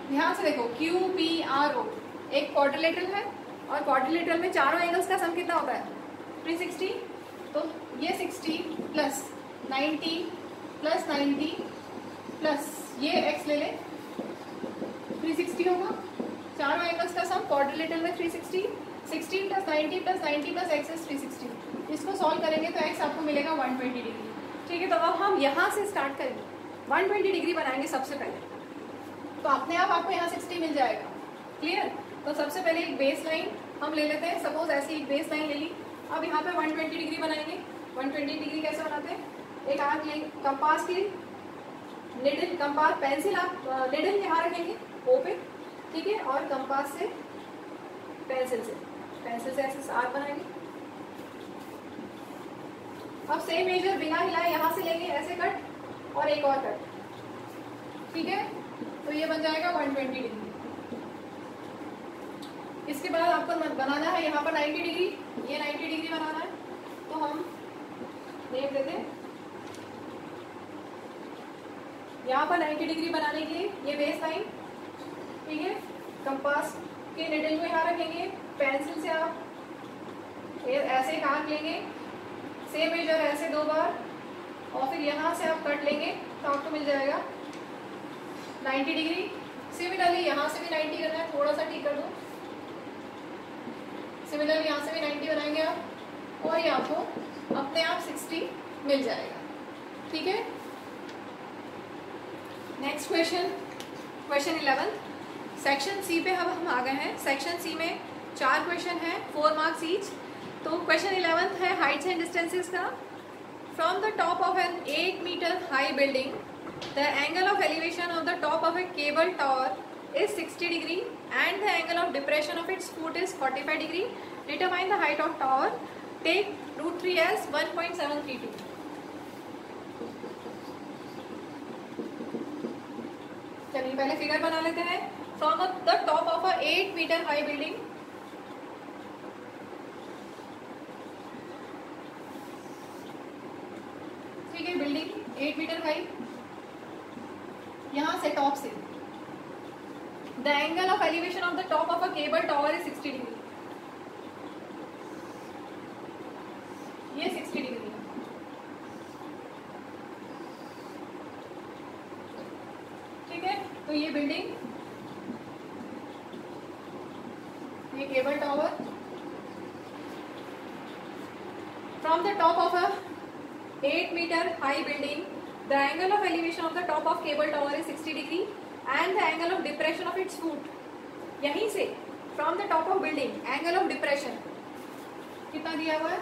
[SPEAKER 1] ध्यान से देखो, Q P R O एक क्वाड्रिलेटरल है और क्वाड्रिलेटरल में चारों एंगल्स का सम कितना होता है? 360. तो ये 60 प्लस 90 प्लस 90 प्लस ये x ले ले, 360 होगा. चारों एंगल्स का सम क्वाड्रिलेटरल में 360, 60 plus 90 plus 90 plus x is 360. इसको सॉल्व करेंगे तो x आपको मिलेगा 120 डिग्री, ठीक है. तो अब हम यहाँ से स्टार्ट करेंगे, 120 डिग्री बनाएंगे सबसे पहले. तो अपने आप आपको यहाँ 60 मिल जाएगा. क्लियर. तो सबसे पहले एक बेस लाइन हम ले लेते हैं. सपोज ऐसी एक बेस लाइन ले ली. अब यहाँ पे 120 डिग्री बनाएंगे. 120 डिग्री कैसे बनाते हैं? एक आर्क ले, कंपास की निडल, कंपास पेंसिल आप निडल यहाँ रखेंगे ओ पे, ठीक है. और कंपास से पेंसिल से ऐसे आर्क बनाएंगे. अब सेम मेजर बिना हिलाए यहाँ से लेंगे, ऐसे कट और एक और कट, ठीक है. तो ये बन जाएगा 120 डिग्री. इसके बाद आपको बनाना है यहाँ पर 90 डिग्री, ये 90 डिग्री बनाना है। तो हम नेम देते हैं यहाँ पर 90 डिग्री बनाने के लिए ये बेस लाइन, ठीक है। कंपास के निडल को यहाँ रखेंगे, पेंसिल से आप ऐसे एक आर्क लेंगे, सेम मेजर ऐसे 2 बार, और फिर यहाँ से आप कट लेंगे तो आपको मिल जाएगा 90 डिग्री। सिमिलरली यहाँ से भी 90 करना है, थोड़ा सा ठीक कर दो। सिमिलरली यहाँ से भी 90 बनाएंगे आप, और ये आपको अपने आप 60 मिल जाएगा, ठीक है। Next question, question 11 section C पे हम आ गए हैं। सेक्शन सी में 4 क्वेश्चन है, 4 मार्क्स ईच। तो क्वेश्चन 11 है हाइट्स एंड डिस्टेंसेस का। From the top of an 8 metre high building the angle of elevation of the top of a cable tower is 60 degree and the angle of depression of its foot is 45 degree. Determine the height of tower. Take √3 as 1.732. चलिए पहले figure बना लेते हैं। From the top of a 8 meter high building, ठीक है, building 8 metre high, यहाँ से top से the angle of elevation of the top of a cable tower is 60 degree. ये 60 डिग्री है, ठीक है। तो ये बिल्डिंग, ये cable tower, from the top of a 8 metre high building the angle of elevation of the top of cable tower is 60 degree and the angle of depression of its foot. यहीं से from the top of building angle of depression कितना दिया हुआ है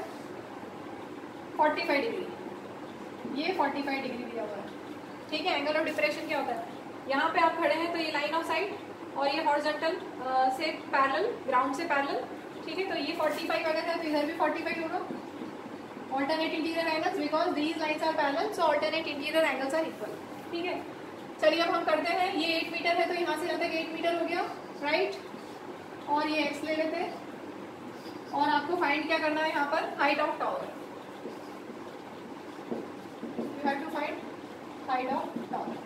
[SPEAKER 1] 45 degree, ये 45 degree दिया हुआ है, ठीक है। एंगल ऑफ डिप्रेशन क्या होता है, यहाँ पे आप खड़े हैं तो ये लाइन ऑफ साइट और ये हॉरिजॉन्टल से पैरेलल, ग्राउंड से पैरेलल, ठीक है। तो ये 45 अगर है तो इधर भी 45 होगा। Alternate interior angles because these lines are parallel, so alternate interior angles are equal, ठीक है। चलिए अब हम करते हैं, ये 8 मीटर है तो यहाँ से यहाँ तक 8 मीटर हो गया, राइट। और ये x ले लेते हैं, और आपको फाइंड क्या करना है यहाँ पर, height of tower. You have to find height of tower.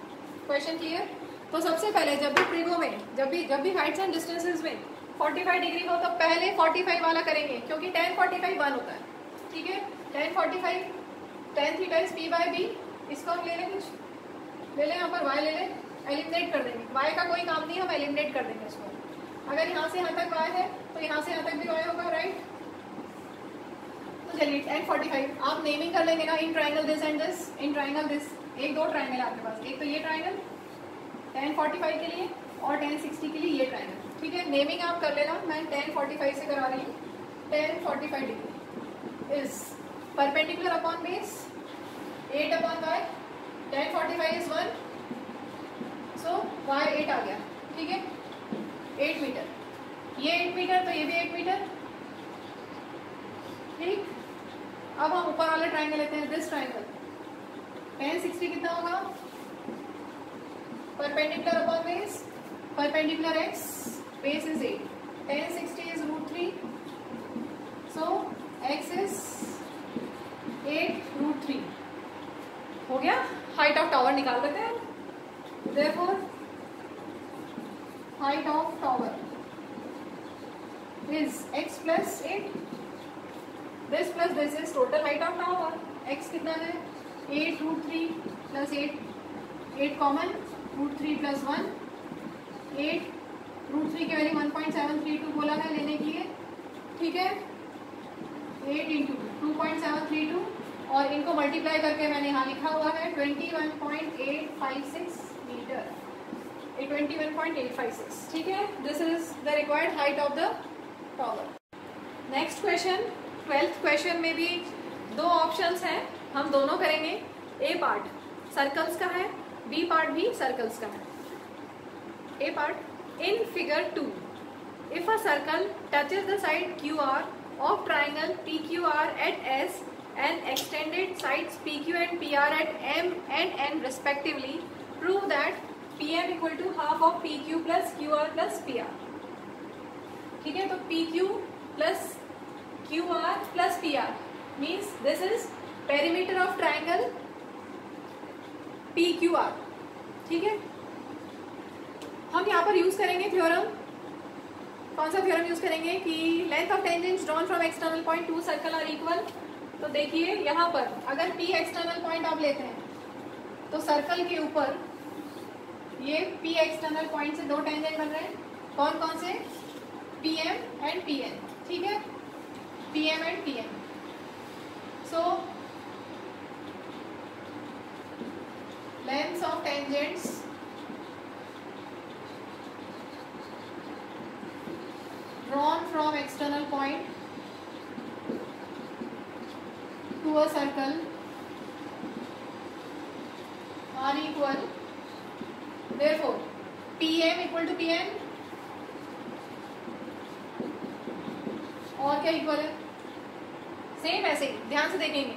[SPEAKER 1] Question clear. तो सबसे पहले जब भी ट्रिगो में, जब भी हाइट्स एंड डिस्टेंसेस में 45 डिग्री हो तो पहले 45 वाला करेंगे, क्योंकि tan 45 1 होता है, ठीक है। tan 45 tan theta is p/b। इसको हम ले लें, कुछ ले लें, यहाँ पर y ले लें, एलिमिनेट कर देंगे। y का कोई काम नहीं, हम एलिमिनेट कर देंगे इसको। अगर यहाँ से यहाँ तक y है तो यहाँ से यहाँ तक भी y होगा, राइट। तो चलिए tan 45 आप नेमिंग कर लेंगे ना, in triangle this and this, in triangle this, 1-2 triangle आपके पास, एक तो ये ट्राइंगल tan 45 के लिए और tan 60 के लिए ये ट्राइंगल, ठीक है। नेमिंग आप कर लेना, मैं tan 45 से करा रही हूँ। tan 45 degree is perpendicular upon base 8/y, tan 45 is 1, so y 8 आ गया, ठीक है। 8 मीटर, ये 8 मीटर तो ये भी 8 मीटर, ठीक। अब हम ऊपर वाला ट्राइंगल लेते हैं, दिस ट्राइंगल। tan 60 कितना होगा, perpendicular upon base, perpendicular x, base is 8, tan 60 is √3, so x is 8 √3 हो गया। हाइट ऑफ टावर निकाल देते हैं, therefore height of tower is x plus 8, this plus this is total height of tower। x कितना है 8 √3 plus 8 common, √3 plus 1, 8 √3 की value 1.732 बोला है लेने के लिए, ठीक है। 8 into 2.732 और इनको मल्टीप्लाई करके मैंने यहाँ लिखा हुआ है 21.856 मीटर, 21.856, ठीक है। This is the required height of the tower. Next question, 12th question में भी 2 ऑप्शंस हैं, हम दोनों करेंगे। ए पार्ट सर्कल्स का है, बी पार्ट भी सर्कल्स का है। A part, in figure 2 if a circle touches the side QR of triangle PQR at S and extended sides PQ and PR at M and N respectively, prove that PM equal to half of PQ plus QR plus PR, ठीक है, तो P Q plus Q R plus P R means this is perimeter of triangle P Q R. ठीक है, हम यहाँ पर use करेंगे theorem, कौन सा थ्योरम यूज करेंगे कि length of tangents drawn from external point to circle are equal. तो देखिए यहाँ पर अगर P एक्सटर्नल पॉइंट आप लेते हैं तो सर्कल के ऊपर ये P एक्सटर्नल पॉइंट से दो टेंजेंट बन रहे हैं, कौन कौन से, PM एंड PN। ठीक है, PM and PN। So length of tangents drawn from external point to a circle are equal, therefore PM equal to PN और क्या इक्वल है, सेम ऐसे ही ध्यान से देखेंगे।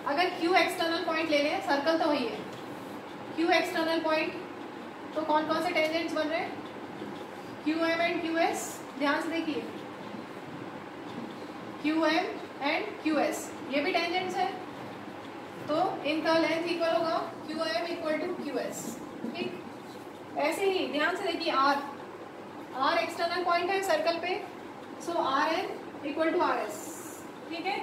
[SPEAKER 1] अगर Q एक्सटर्नल पॉइंट ले लें, सर्कल तो वही है, Q एक्सटर्नल पॉइंट तो कौन कौन से टेंजेंट्स बन रहे हैं, QM एंड QS। ध्यान से देखिए QM एंड QS ये भी टेंजेंट्स है, तो इनका लेंथ इक्वल होगा QM इक्वल टू QS। ठीक, ऐसे ही ध्यान से देखिए R एक्सटर्नल पॉइंट है सर्कल पे, सो RN इक्वल टू RS। ठीक है,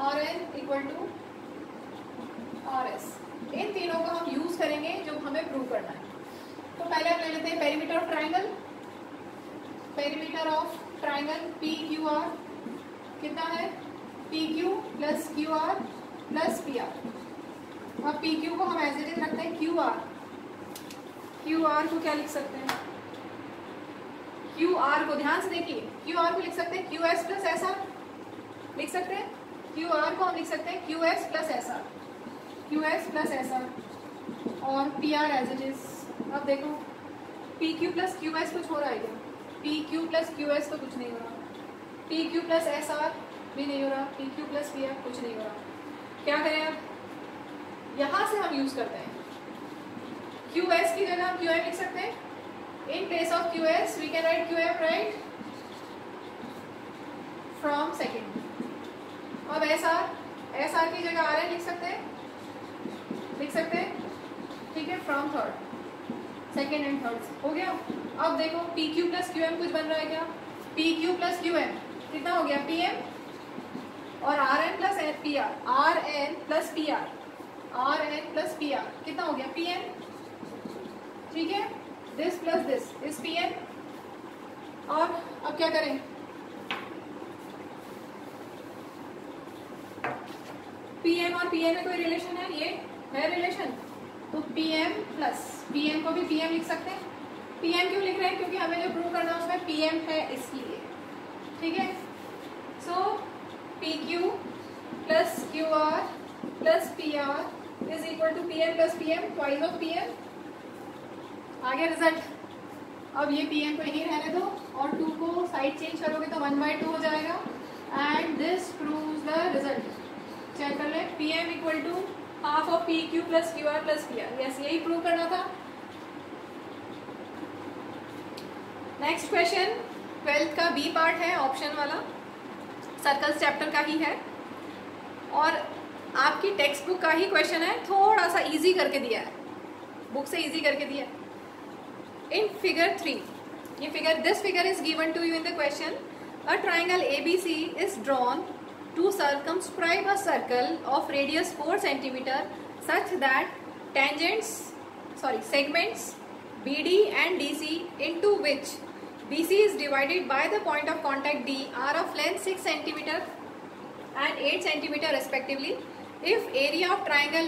[SPEAKER 1] RN इक्वल टू RS। इन तीनों का हम यूज करेंगे जो हमें प्रूव करना है। तो पहले हम ले लेते हैं perimeter of triangle. Perimeter of triangle PQR कितना है, PQ plus QR plus PR। अब PQ को हम एज इट इज रखते हैं QR को क्या लिख सकते हैं, QR को ध्यान से देखिए, QR को लिख सकते हैं QS प्लस SR लिख सकते हैं, QR को हम लिख सकते हैं QS प्लस SR और PR एज इट इज। अब देखो PQ प्लस QS कुछ हो रहा है क्या, PQ प्लस QS तो कुछ नहीं हो रहा, PQ प्लस SR भी नहीं हो रहा, PQ प्लस PR कुछ नहीं हो रहा। क्या करें अब, यहाँ से हम यूज करते हैं QS की जगह हम QM लिख सकते हैं, in place of QS we can write QM right from second. अब SR की जगह RN लिख सकते हैं, ठीक है, from third, second and third हो गया। अब देखो PQ प्लस QM कुछ बन रहा है क्या, PQ प्लस QM कितना हो गया PM और RN plus PR, RN plus PR कितना हो गया PN। ठीक है, this plus this is PN। और अब क्या करें, PM और PN में कोई रिलेशन है, ये है रिलेशन, तो PM प्लस PM को भी PM लिख सकते हैं। PM क्यों लिख रहे हैं, क्योंकि हमें जो प्रूव करना है उसमें PM है इसलिए। ठीक है, so PQ plus QR plus PR is equal to PM plus PM twice of PM। आगे रिजल्ट, अब ये PM को यहीं रहने दो और 2 को साइड चेंज करोगे तो 1/2 हो जाएगा and this proves the result. Check कर लें, PM इक्वल टू half of PQ plus QR plus PR। Yes, यही प्रूव करना था। नेक्स्ट क्वेश्चन 12th का B पार्ट है, ऑप्शन वाला, सर्कल्स चैप्टर का ही है और आपकी टेक्स्ट बुक का ही क्वेश्चन है, थोड़ा सा इजी करके दिया है, बुक से इजी करके दिया है। इन फिगर 3, ये figure, this figure is given to you in the question, a triangle ABC is drawn to circumscribe a circle of radius 4 cm such that segments BD and DC into which BC is divided by the point of contact D are of length 6 cm and 8 cm respectively. If area of triangle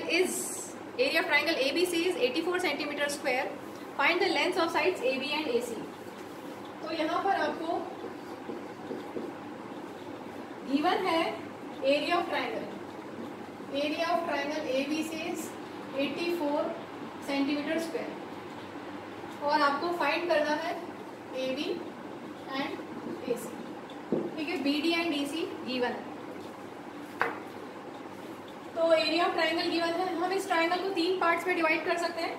[SPEAKER 1] ABC is 84 cm square, find the lengths of sides AB and AC. तो यहाँ पर आपको given है area of triangle ABC is 84 centimetre square और आपको find करना है AB and AC। ठीक है, BD एंड DC गिवन है, तो एरिया ऑफ ट्राइंगल गिवन है। हम इस ट्राइंगल को 3 पार्ट्स में डिवाइड कर सकते हैं।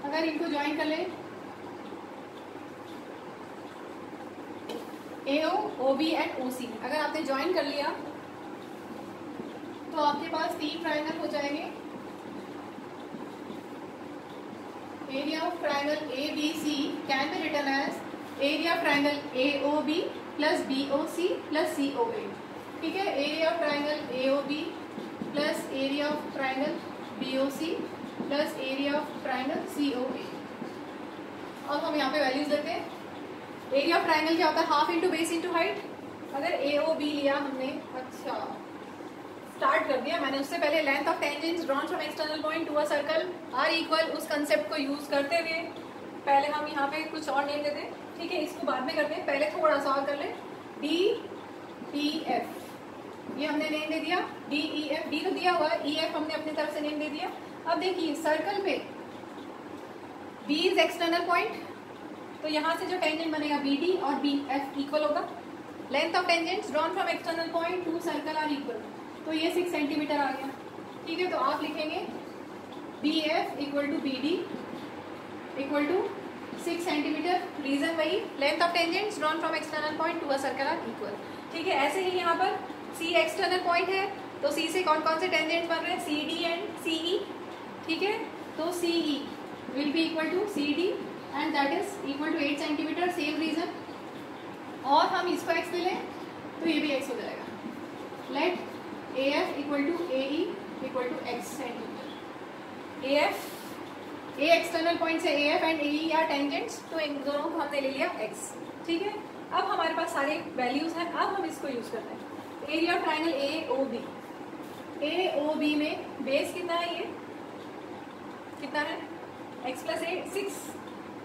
[SPEAKER 1] अगर इनको ज्वाइन कर ले AO, OB एंड OC। अगर आपने ज्वाइन कर लिया तो आपके पास 3 ट्रायंगल हो जाएंगे। Area of triangle ABC can be written as area of triangle AOB plus BOC plus COA। ठीक है, area of triangle AOB plus area of triangle BOC plus area of triangle COA। अब हम यहाँ पे values देते हैं। Area of triangle क्या होता है? Half into base into height. अगर AOB लिया हमने, अच्छा स्टार्ट कर दिया मैंने, उससे पहले length of tangents drawn from external point to a circle are equal, उस कंसेप्ट को यूज करते हुए पहले हम यहाँ पे कुछ और नेम देते हैं। ठीक है, इसको बाद में करते हैं, पहले थोड़ा सा और कर ले। DEF ये हमने नेम दे दिया। DEF, D तो दिया हुआ है, EF हमने अपनी तरफ से नेम दे दिया। अब देखिए सर्कल पे B इज एक्सटर्नल पॉइंट, तो यहाँ से जो टेंजेंट बनेगा BD और BF इक्वल होगा। Length of tangents drawn from external point to circle are equal, तो ये 6 सेंटीमीटर आ गया। ठीक है, तो आप लिखेंगे BF equal to BD equal to 6 centimetre. Reason वही, length of tangents drawn from external point to a circle are equal. ठीक है, ऐसे ही यहाँ पर C एक्सटर्नल पॉइंट है, तो C से कौन कौन से टेंजेंट्स बन रहे हैं? CD and CE। ठीक है, तो CE will be equal to CD and that is equal to 8 centimetre. Same reason, और हम इसको x ले लें तो ये भी x हो जाएगा। Let AF equal to AE equal to x centimetre. AF, A external point से AF एंड AE या टेंजेंट्स, तो इन दोनों को हमने ले लिया x। ठीक है, अब हमारे पास सारे वैल्यूज हैं, अब हम इसको यूज करते हैं। Area of triangle AOB, AOB में बेस कितना है? ये कितना है? x प्लस 8 6,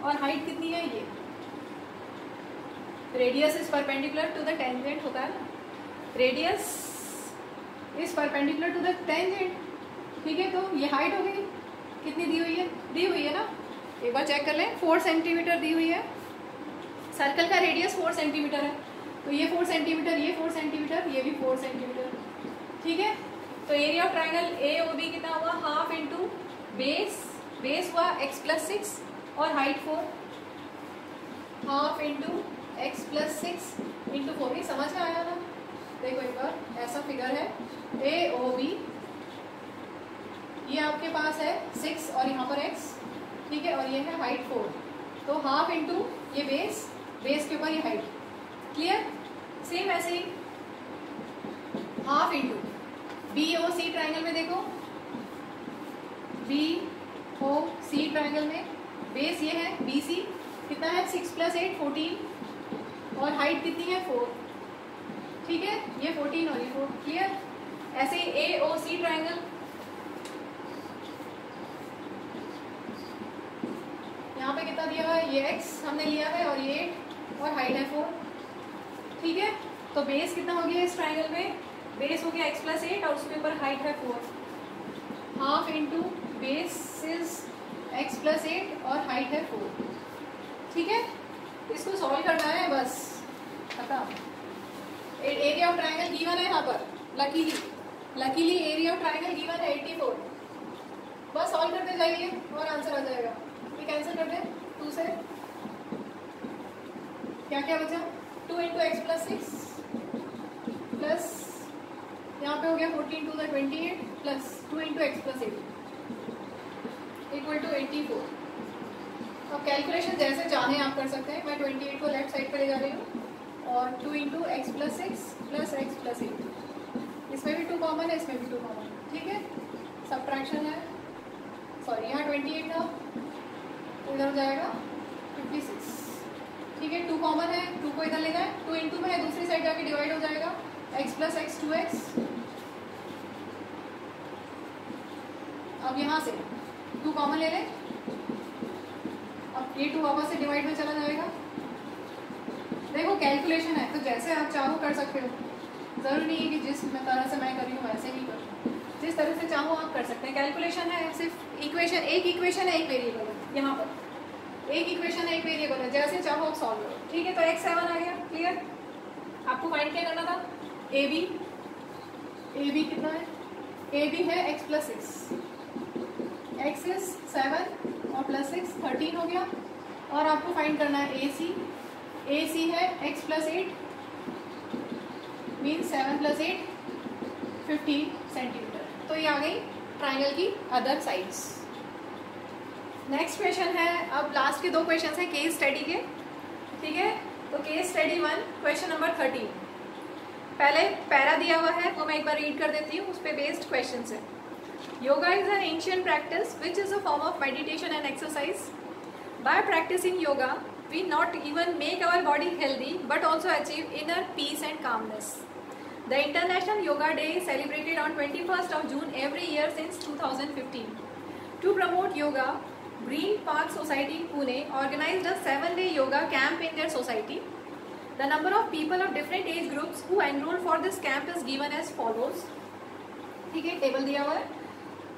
[SPEAKER 1] और हाइट कितनी है? ये radius is perpendicular to the tangent होता है ना, radius is perpendicular to the tangent. ठीक है, तो ये हाइट हो गई, कितनी दी हुई है? दी हुई है ना, एक बार चेक कर लें, 4 सेंटीमीटर दी हुई है। सर्कल का रेडियस 4 सेंटीमीटर है, तो ये 4 सेंटीमीटर, ये 4 सेंटीमीटर, ये भी 4 सेंटीमीटर। ठीक है, तो एरिया ऑफ ट्रायंगल AOB कितना हुआ? हाफ इंटू बेस, बेस हुआ x प्लस 6 और height 4, half into x plus 6 into 4। ये समझ में आया ना? देखो एक बार, ऐसा फिगर है AOB, ये आपके पास है 6 और यहाँ पर x। ठीक है, और ये है हाइट 4, तो हाफ इंटू ये बेस, बेस के ऊपर ये हाइट। क्लियर? सेम ऐसे ही हाफ इंटू BOC ट्रायंगल में देखो, BOC ट्रायंगल में बेस ये है BC, कितना है? 6 प्लस 8 14, और हाइट कितनी है? 4। ठीक है, ये 14 और ये 4। क्लियर? ऐसे ही AOC ट्रायंगल, यहाँ पे कितना दिया हुआ है? ये x हमने लिया है और ये 8 और हाइट है 4। ठीक है, तो बेस कितना हो गया इस ट्रायंगल में? बेस हो गया x प्लस 8 और उसके ऊपर हाइट है 4। Half into base is x plus 8 और हाइट है 4। ठीक है, इसको सॉल्व करना है बस, खत्म। एरिया ऑफ ट्रायंगल गिवन है यहाँ पर, luckily area of triangle given है 84। बस सॉल्व करते जाइए और आंसर आ जाएगा। ये कैंसिल कर दें 2 से, क्या क्या बचा? 2 इंटू एक्स प्लस 6 प्लस यहाँ पे हो गया 14 to the 28 plus 2 into x plus 8 equal to 84। अब कैलकुलेशन जैसे चाहें आप कर सकते हैं। मैं 28 को लेफ्ट साइड पर ले जा रही हूँ और 2 into x plus 6 plus x plus 8, इसमें भी 2 कॉमन है, इसमें भी 2 कॉमन है। ठीक है, सब्ट्रैक्शन है, सॉरी यहाँ 28 था तो इधर हो जाएगा 56। ठीक है, 2 कॉमन है, 2 को इधर ले जाए, 2 इंटू में है, दूसरी साइड जाके डिवाइड हो जाएगा, x प्लस एक्स 2x। अब यहाँ से 2 कॉमन ले लें, अब ये 2 वापस से डिवाइड में चला जाएगा। देखो कैलकुलेशन है तो जैसे आप चाहो कर सकते हो, जरूरी नहीं है कि जिस तरह से मैं कर रही हूँ वैसे ही करो, जिस तरह से चाहो आप कर सकते हैं। कैलकुलेशन है, सिर्फ इक्वेशन, एक इक्वेशन है एक वेरिएबल है, यहाँ पर एक इक्वेशन है एक वेरिएबल है, जैसे चाहो आप सॉल्व करो। ठीक है, तो x7 आ गया। क्लियर? आपको फाइंड क्या करना था? AB कितना है? AB है x प्लस 6, x इज 7 और प्लस 6 13 हो गया। और आपको फाइंड करना है AC है x प्लस 8 मीन 7 + 8 15 सेंटीमीटर। तो ये आ गई ट्राइंगल की अदर साइड्स। नेक्स्ट क्वेश्चन है, अब लास्ट के 2 क्वेश्चन हैं केस स्टडी के, ठीक है। तो केस स्टडी 1 क्वेश्चन नंबर 13, पहले पैरा दिया हुआ है वो मैं एक बार रीड कर देती हूँ, उस पर बेस्ड क्वेश्चन है। Yoga is an ancient practice which is a form of meditation and exercise. By practising yoga we not even make our body healthy but also achieve inner peace and calmness. The International Yoga Day is celebrated on 21st of June every year since 2015. To promote yoga, Green Park Society in Pune organized a 7-day yoga camp in their society. The number of people of different age groups who enrolled for this camp is given as follows. ठीक है, table दिया हुआ है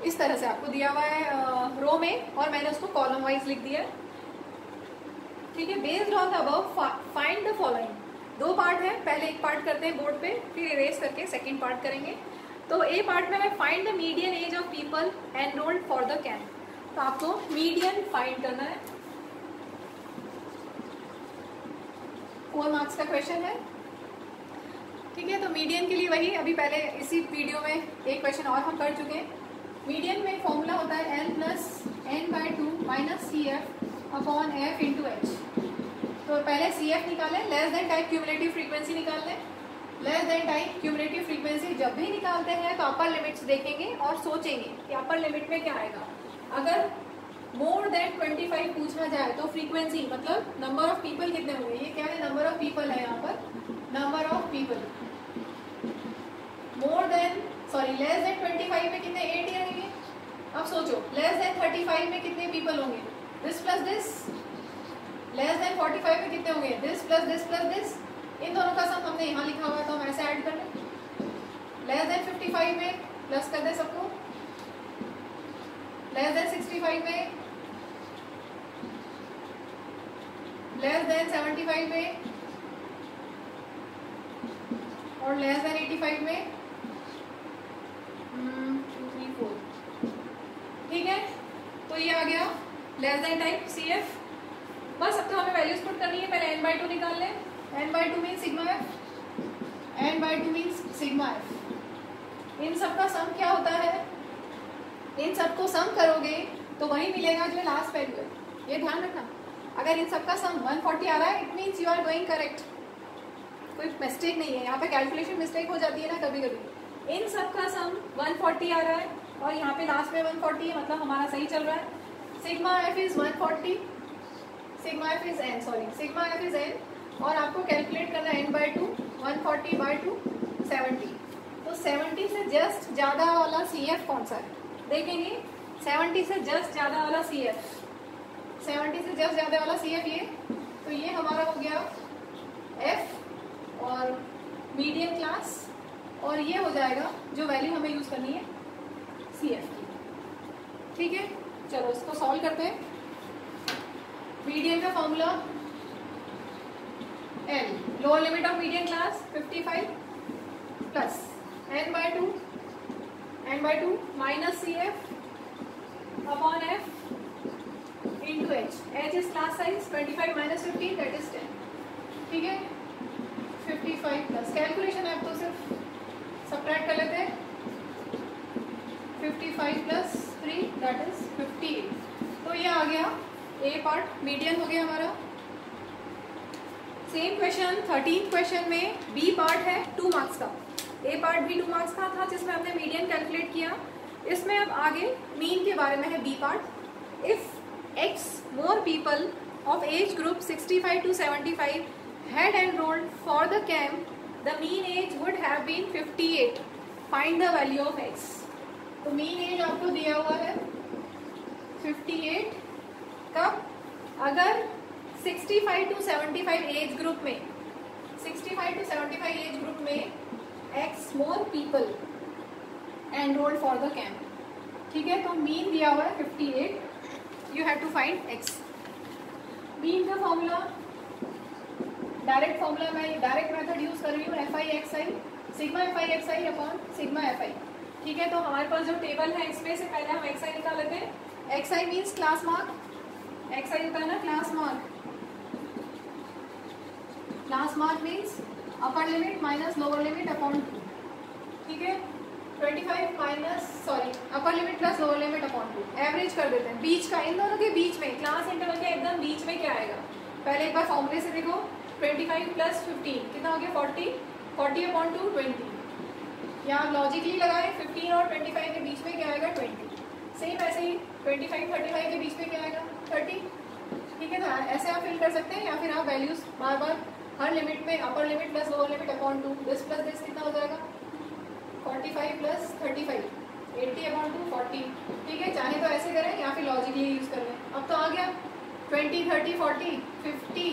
[SPEAKER 1] इस तरह से, आपको दिया हुआ है रो में और मैंने उसको कॉलम वाइज लिख दिया है, ठीक है। Based on the above find the following. 2 part है, पहले एक पार्ट करते हैं बोर्ड पे, फिर इरेज करके सेकंड पार्ट करेंगे। तो ए पार्ट में है find the median age of people enrolled for the camp. तो आपको मीडियन फाइंड करना है, 4 मार्क्स का क्वेश्चन है, ठीक है। तो मीडियन के लिए वही अभी पहले इसी वीडियो में एक क्वेश्चन और हम कर चुके हैं। मीडियन में फॉर्मूला होता है n + n/2 - CF/F × H। तो पहले CF निकालें, less than type cumulative frequency निकाल लें। Less than type cumulative frequency जब भी निकालते हैं तो अपर लिमिट्स देखेंगे और सोचेंगे कि अपर लिमिट में क्या आएगा। अगर मोर देन 25 पूछा जाए तो फ्रीक्वेंसी मतलब नंबर ऑफ पीपल कितने होंगे, ये क्या है, नंबर ऑफ पीपल है यहाँ पर, number of people. Less than 25 में कितने, 8 ही रहेंगे। अब सोचो लेस देन 35 में कितने पीपल होंगे, this plus this. Less than 45 में कितने होंगे, this plus this plus this. इन दोनों का सम हमने यहाँ लिखा हुआ है तो हम ऐसे ऐड कर लें। लेस देन 55 में प्लस कर दे सबको, लेस देन 65 में, लेस देन 75 में और लेस देन 85 में 2 3 4, ठीक है। तो ये आ गया लेस देन टाइप CF। बस अब तो हमें वैल्यूज पुट करनी है। पहले n/2 निकाल लें। n/2 mean sigma f, n/2 mean sigma f। इन सब का सम क्या होता है, इन सबको सम करोगे तो वही मिलेगा जो लास्ट वैल्यू है, ये ध्यान रखना। अगर इन सबका सम 140 आ रहा है it means you are going correct, कोई मिस्टेक नहीं है। यहाँ पे कैलकुलेशन मिस्टेक हो जाती है ना कभी कभी। इन सबका सम 140 आ रहा है और यहाँ पे लास्ट में 140 है, मतलब हमारा सही चल रहा है। Sigma f is 140, sigma f is n, sorry sigma f is n और आपको कैलकुलेट करना है n/2, 140/2 70। तो 70 से जस्ट ज़्यादा वाला CF कौन सा है देखेंगे। 70 से जस्ट ज़्यादा वाला CF, 70 से जस्ट ज़्यादा वाला CF ये, तो ये हमारा हो गया F और मीडियम क्लास, और ये हो जाएगा जो वैल्यू हमें यूज़ करनी है CF की, ठीक है। चलो इसको सॉल्व करते हैं। मीडियम का formula L, lower limit of medium class 55 plus n/2 minus CF/F into H। H is class size, 25 minus 15 that is 10, ठीक है। 55 प्लस, कैलकुलेशन है अब तो सिर्फ सबट्रैक्ट कर लेते हैं। 55 प्लस 3 दैट इज 58। तो ये आ गया ए पार्ट, मीडियन हो गया हमारा। सेम क्वेश्चन 13 क्वेश्चन में बी पार्ट है 2 मार्क्स का। ए पार्ट भी 2 मार्क्स का था जिसमें हमने मीडियन कैलकुलेट किया। इसमें अब आगे मीन के बारे में है B part. If x more people of age group 65 to 75 had enrolled for the camp, the mean age would have been 58. Find the value of x. तो मीन एज आपको दिया हुआ है 58। कब, अगर 65 to 75 एज ग्रुप में, 65 to 75 age group में x more people enrolled for the camp, ठीक है। तो मीन दिया हुआ है 58, you have to find x। Mean का फॉर्मूला डायरेक्ट फॉर्मूला, मैं डायरेक्ट मेथड यूज कर रही हूँ, FI/XI sigma FI/XI upon sigma FI, ठीक है। तो हमारे पास जो टेबल है इसमें से पहले हम XI निकाल लेते हैं। XI means class mark, XI होता है ना class mark. Class mark means upper limit minus lower limit upon 2, ठीक है। 25 minus upper limit plus lower limit upon 2, average कर देते हैं बीच का, इन दोनों के बीच में, क्लास इंटरवल के एकदम बीच में क्या आएगा, पहले एक बार फॉर्मूले से देखो, 25 प्लस 15 कितना हो गया 40, 40 अपॉन 2 20, यहाँ लॉजिकली लगाए 15 और 25 के बीच में क्या आएगा 20, सेम ऐसे ही 25 35 के बीच में क्या आएगा 30, ठीक है। तो ऐसे आप फिल कर सकते हैं, या फिर आप वैल्यूज बार बार हर लिमिट में upper limit plus lower limit upon 2, this plus this कितना हो जाएगा 45 प्लस 35 80 अपॉन 2 40, ठीक है। चाहे तो ऐसे करें या फिर लॉजिकली यूज कर लें। अब तो आ गया 20 30 40 50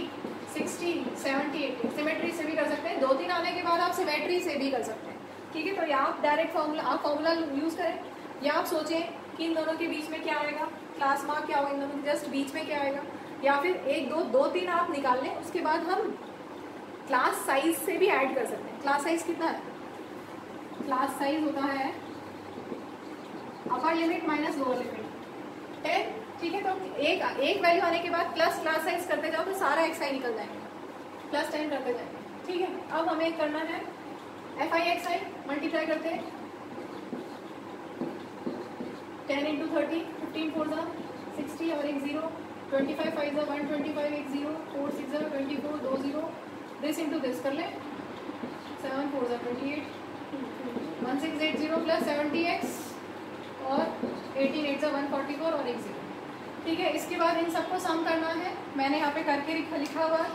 [SPEAKER 1] 60 70 80, सिमेट्री से भी कर सकते हैं, 2-3 आने के बाद आप सिमेट्री से भी कर सकते हैं, ठीक है। तो या आप डायरेक्ट फॉर्मूला यूज करें, या आप सोचें कि इन दोनों के बीच में क्या आएगा, क्लास मार्क क्या होगा, इन दोनों के जस्ट बीच में क्या आएगा, या फिर 1 2 3 आप निकाल लें, उसके बाद हम क्लास साइज से भी ऐड कर सकते हैं। क्लास साइज कितना है, क्लास साइज होता है upper limit minus lower limit 10, ठीक है। तो एक वैल्यू आने के बाद प्लस क्लास साइज करते जाओ तो सारा xi निकल जाएगा, प्लस 10 करते जाएंगे, ठीक है। अब हमें करना है fi xi, मल्टीप्लाई करते हैं 10 इंटू 30, 15 4 60 और एक 0, 25 5 125 एक 0, 4 6 24 2 0, दिस इंटू दिस कर ले 7 4 28 1680 प्लस 70x और 18 8 144 और एक 0, ठीक है। इसके बाद इन सबको सम करना है, मैंने यहाँ पे करके लिखा हुआ है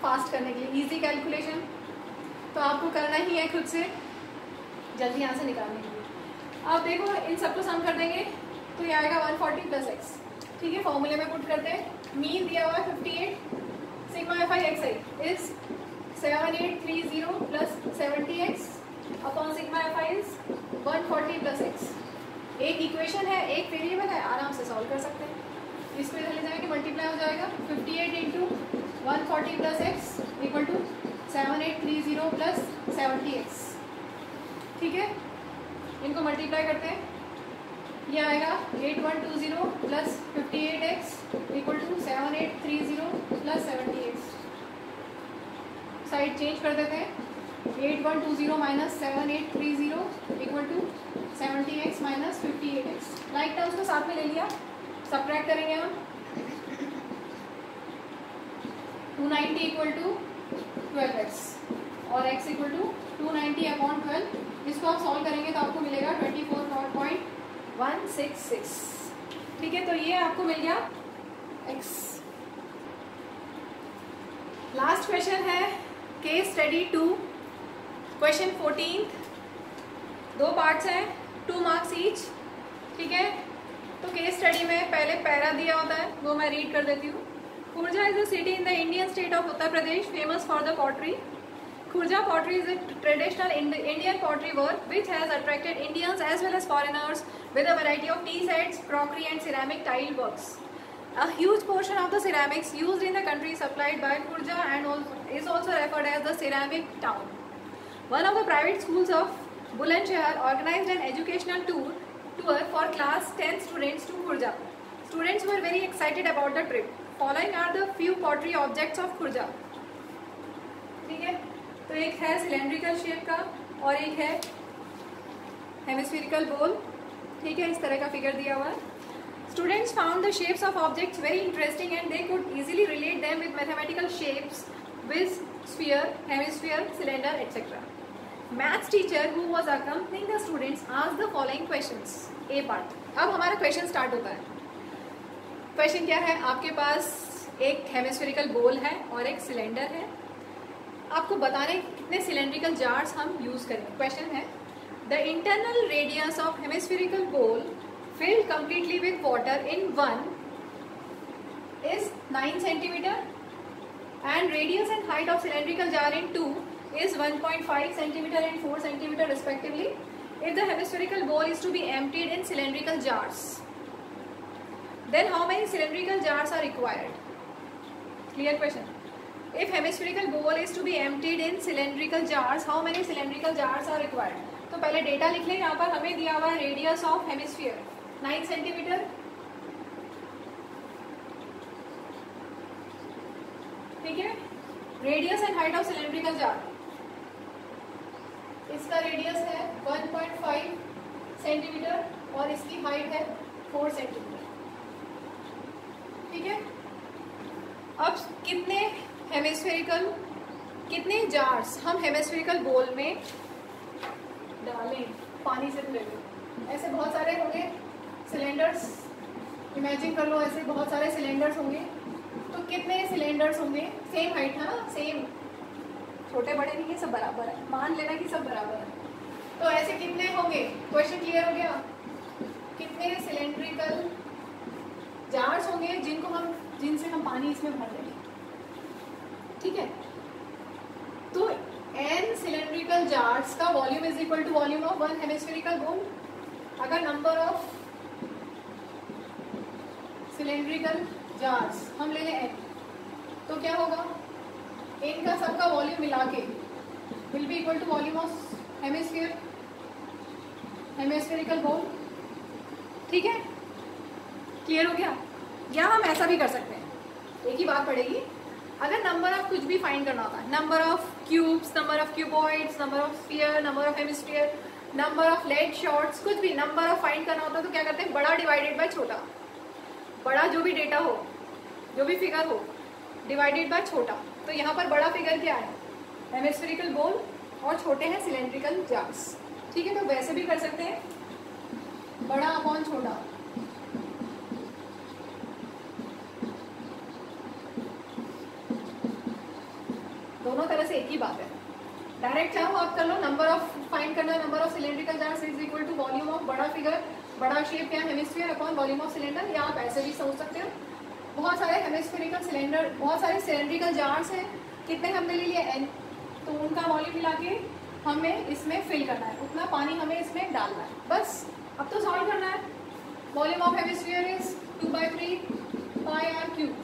[SPEAKER 1] फास्ट करने के लिए, इजी कैलकुलेशन, तो आपको करना ही है खुद से जल्दी यहाँ से निकालने के लिए। अब देखो इन सबको सम कर देंगे तो ये आएगा 140 प्लस एक्स, ठीक है। फॉर्मूले में पुट करते हैं, मीन दिया हुआ है 58, sigma fi xi is 7830 plus 70x upon sigma fi is 140 plus x। एक इक्वेशन है, एक वेरिएबल है, आराम से सॉल्व कर सकते हैं। इसको इधर ले जाएंगे, मल्टीप्लाई हो जाएगा 58 into 140 plus x equal to 7830 plus 70x, ठीक है। इनको मल्टीप्लाई करते हैं, ये आएगा 8120 plus 58x equal to 7830 plus 70x। Side change कर देते हैं, 8120 minus 7830 equal to 70x minus 58x। Like terms को साथ में ले लिया, सब्ट्रैक्ट करेंगे हम 290 इक्वल टू 12x और x इक्वल टू 290 अपॉन 12। इसको आप सॉल्व करेंगे तो आपको मिलेगा 24.166, ठीक है। तो ये आपको मिल गया x। लास्ट क्वेश्चन है केस स्टडी 2, क्वेश्चन 14, 2 पार्ट्स हैं, 2 मार्क्स ईच, ठीक है। तो केस स्टडी में पहले पैरा दिया होता है, वो मैं रीड कर देती हूँ। Khurja is a city in the Indian state of Uttar Pradesh famous for the pottery. Khurja pottery is a traditional Indian pottery work which has attracted Indians as well as foreigners with a variety of tea sets, crockery and ceramic tile works. A huge portion of the ceramics used in the country is supplied by Khurja and is also referred as the ceramic town. One of the private schools of Bulandshahr organized an educational tour for class 10 students to Khurja. Students were very excited about the trip. Following are the few pottery objects of Khurja. ठीक है, तो एक है cylindrical shape का और एक है hemispherical bowl, ठीक है। इस तरह का फिगर दिया हुआ है। Students found the shapes of objects very interesting and they could easily relate them with mathematical shapes with sphere, hemisphere, cylinder etcetera. Maths teacher who was accompanying the students asked the following questions. A part, अब हमारा question start होता है। Question क्या है, आपके पास एक hemispherical बोल है और एक सिलेंडर है, आपको बताने कितने सिलेंड्रिकल जार्स हम यूज करेंगे। क्वेश्चन है, the internal radius of hemispherical bowl filled completely with water in 1 is 9 centimetre and radius and height of cylindrical jar in 2 is 1.5 centimeter and 4 centimeter respectively. If the hemispherical bowl is to be emptied in cylindrical jars, then how many cylindrical jars are required? Clear question. If hemispherical bowl is to be emptied in cylindrical jars, how many cylindrical jars are required? तो पहले data लिख लें। यहाँ पर हमें दिया हुआ है रेडियस ऑफ हेमिस्फीयर 9 सेंटीमीटर, ठीक है। Radius and height of cylindrical jar इसका रेडियस है 1.5 सेंटीमीटर और इसकी हाइट है 4 सेंटीमीटर। ठीक है, अब कितने जार्स हम हेमिस्फेरिकल बोल में डालें पानी से भरे हुए? ऐसे बहुत सारे होंगे सिलेंडर्स, इमेजिन कर लो ऐसे बहुत सारे सिलेंडर्स होंगे। तो कितने सिलेंडर्स होंगे? सेम हाइट है ना, सेम, छोटे बड़े नहीं है, सब बराबर है, मान लेना कि सब बराबर है। तो ऐसे कितने होंगे? क्वेश्चन क्लियर हो गया? कितने सिलेंड्रिकल जार्स होंगे जिनसे हम पानी इसमें भर देंगे। ठीक है, तो n सिलेंड्रिकल जार्स का volume is equal to volume of 1 hemispherical bowl. अगर नंबर ऑफ सिलेंड्रिकल जार्स हम ले लें n, तो क्या होगा? n का सबका वॉल्यूम मिला के will be equal to volume of hemispherical bowl. ठीक है, क्लियर हो गया? या हम ऐसा भी कर सकते हैं, एक ही बात पड़ेगी। अगर नंबर ऑफ कुछ भी फाइंड करना होता है, number of cubes, number of cuboids, number of sphere, number of hemisphere, number of lead shots, कुछ भी नंबर ऑफ फाइंड करना होता है, तो क्या करते हैं? बड़ा डिवाइडेड बाय छोटा, बड़ा जो भी डेटा हो, जो भी फिगर हो, डिवाइडेड बाय छोटा। तो यहाँ पर बड़ा फिगर क्या है? हेमिस्फेरिकल बोल, और छोटे हैं सिलेंड्रिकल जार्स। ठीक है, तो वैसे भी कर सकते हैं, बड़ा अपॉन छोटा। दोनों तरह से एक ही बात है। डायरेक्ट चाहो आप कर लो, नंबर ऑफ फाइंड करना, number of cylindrical jars is equal to volume of बड़ा फिगर, बड़ा शेप क्या है hemisphere, upon volume of cylinder. या आप ऐसे भी सोच सकते हो, बहुत सारे हेमिस्फेरिकल सिलेंडर, बहुत सारे सिलेंड्रिकल जार्स हैं, कितने हमने ले लिए? n, तो उनका वॉल्यूम मिला के हमें इसमें फिल करना है, उतना पानी हमें इसमें डालना है, बस। अब तो सॉल्व करना है। Volume of hemisphere is 2/3 pi r cube.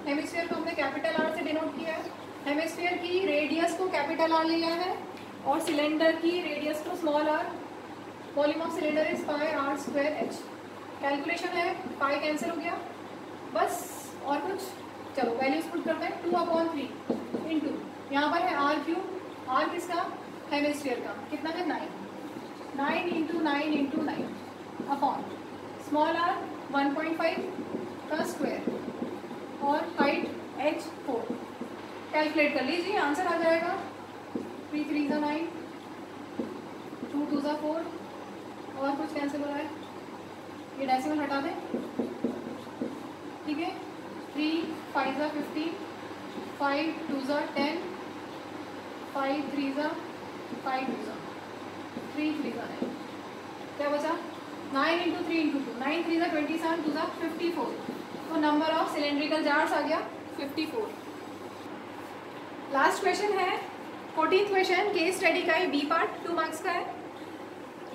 [SPEAKER 1] Hemisphere को हमने कैपिटल आर से डिनोट किया है, हेमिस्फीयर की रेडियस को कैपिटल आर लिया है और सिलेंडर की रेडियस को small r. Volume of cylinder is pi are square h. Calculation है, पाई कैंसिल हो गया, बस। और कुछ? चलो वैल्यूज पुट करते हैं। 2/3 इंटू यहाँ पर है आर क्यूब, आर किसका? हेमिस्फीयर का। कितना है? 9 into 9 into 9 upon small R 1.5 का स्क्वायर और हाइट h 4। कैलकुलेट कर लीजिए, आंसर आ जाएगा 3 3 9, 2 2 4, और कुछ कैंसिल हो रहा है, ये डेसिमल हटा दें। ठीक है, 3 5 15, 5 2 10, 5 3 5 2 3 3 9, क्या बचा? 9 इंटू 3 इंटू 2, 9 3 27, 2 54। तो नंबर ऑफ सिलेंड्रिकल जार्स आ गया 54। लास्ट क्वेश्चन है 14th क्वेश्चन, केस स्टडी का है, बी पार्ट, 2 मार्क्स का है।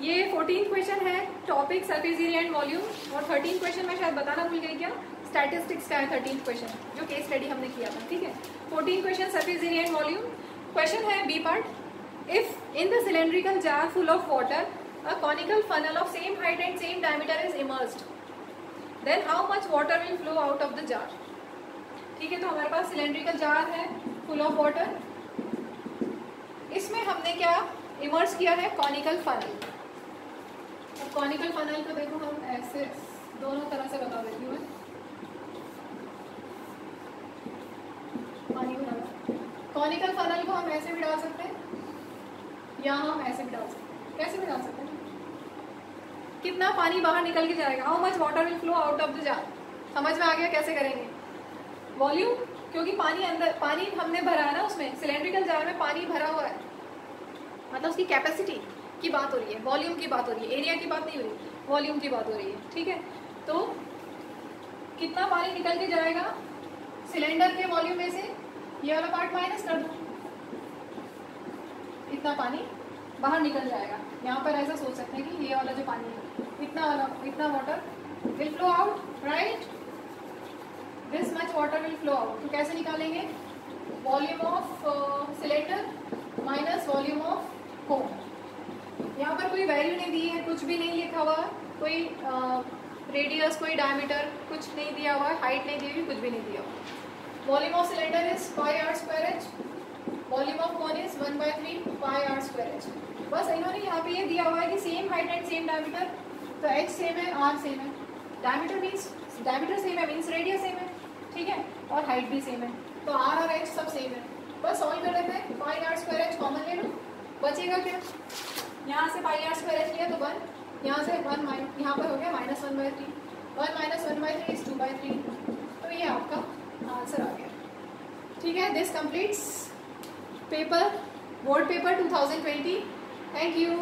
[SPEAKER 1] ये 14th क्वेश्चन है, topic surface area and volume. और 13th क्वेश्चन में शायद बताना भूल गई क्या, स्टैटिस्टिक्स का है 13th क्वेश्चन, जो केस स्टडी हमने किया था। ठीक है, 14th question surface area and volume. Question है B part, if in the cylindrical jar full of water a conical funnel of same height and same diameter is immersed, then how much water will flow out of the jar? ठीक है, तो हमारे पास cylindrical jar है full of water, इसमें हमने क्या immerse किया है? Conical funnel. अब कॉनिकल फनल को देखो, हम ऐसे दोनों तरह से बता देती हूँ। पानी को डाला, कॉनिकल फनल को हम ऐसे भी डाल सकते हैं या हम ऐसे भी डाल सकते हैं। कैसे भी डाल सकते हैं? कितना पानी बाहर निकल के जाएगा? How much water will flow out of the jar. समझ में आ गया कैसे करेंगे? वॉल्यूम, क्योंकि पानी अंदर, पानी हमने भरा है ना, उसमें सिलेंड्रिकल जार में पानी भरा हुआ है, मतलब उसकी कैपेसिटी की बात हो रही है, वॉल्यूम की बात हो रही है, एरिया की बात नहीं हो रही, वॉल्यूम की बात हो रही है। ठीक है, तो कितना पानी निकल के जाएगा सिलेंडर के वॉल्यूम में से? ये वाला पार्ट माइनस कर दो, इतना पानी बाहर निकल जाएगा। यहाँ पर ऐसा सोच सकते हैं कि ये वाला जो पानी है, इतना water will flow out, right? This much water will flow out. तो कैसे निकालेंगे? Volume of cylinder minus volume of कोन। यहाँ पर कोई वैल्यू नहीं दी है, कुछ भी नहीं लिखा हुआ, कोई रेडियस, कोई डायमीटर कुछ नहीं दिया हुआ, हाइट नहीं दी हुई, कुछ भी नहीं दिया हुआ। Volume of cylinder is pi are square H, volume of cone is 1/3 pi are square H. बस इन्होंने यहाँ पे ये दिया हुआ है कि same height and same diameter, तो h सेम है, r सेम है, डायमीटर मीन्स डायमीटर सेम है मीन्स रेडियस सेम है, ठीक है, और हाइट भी सेम है, तो r और h सब सेम है। बस सॉल्व कर लेते हैं, पाई आर स्क्वायर एच कॉमन ले लो, बचेगा क्या, यहाँ से पाई आर स्क्वायर एच लिया तो 1, यहाँ से 1 यहाँ पर हो गया -1/3, 1 - 1/3 इज 2/3, तो ये आपका आंसर आ गया, ठीक है। This completes paper board paper 2020। Thank you.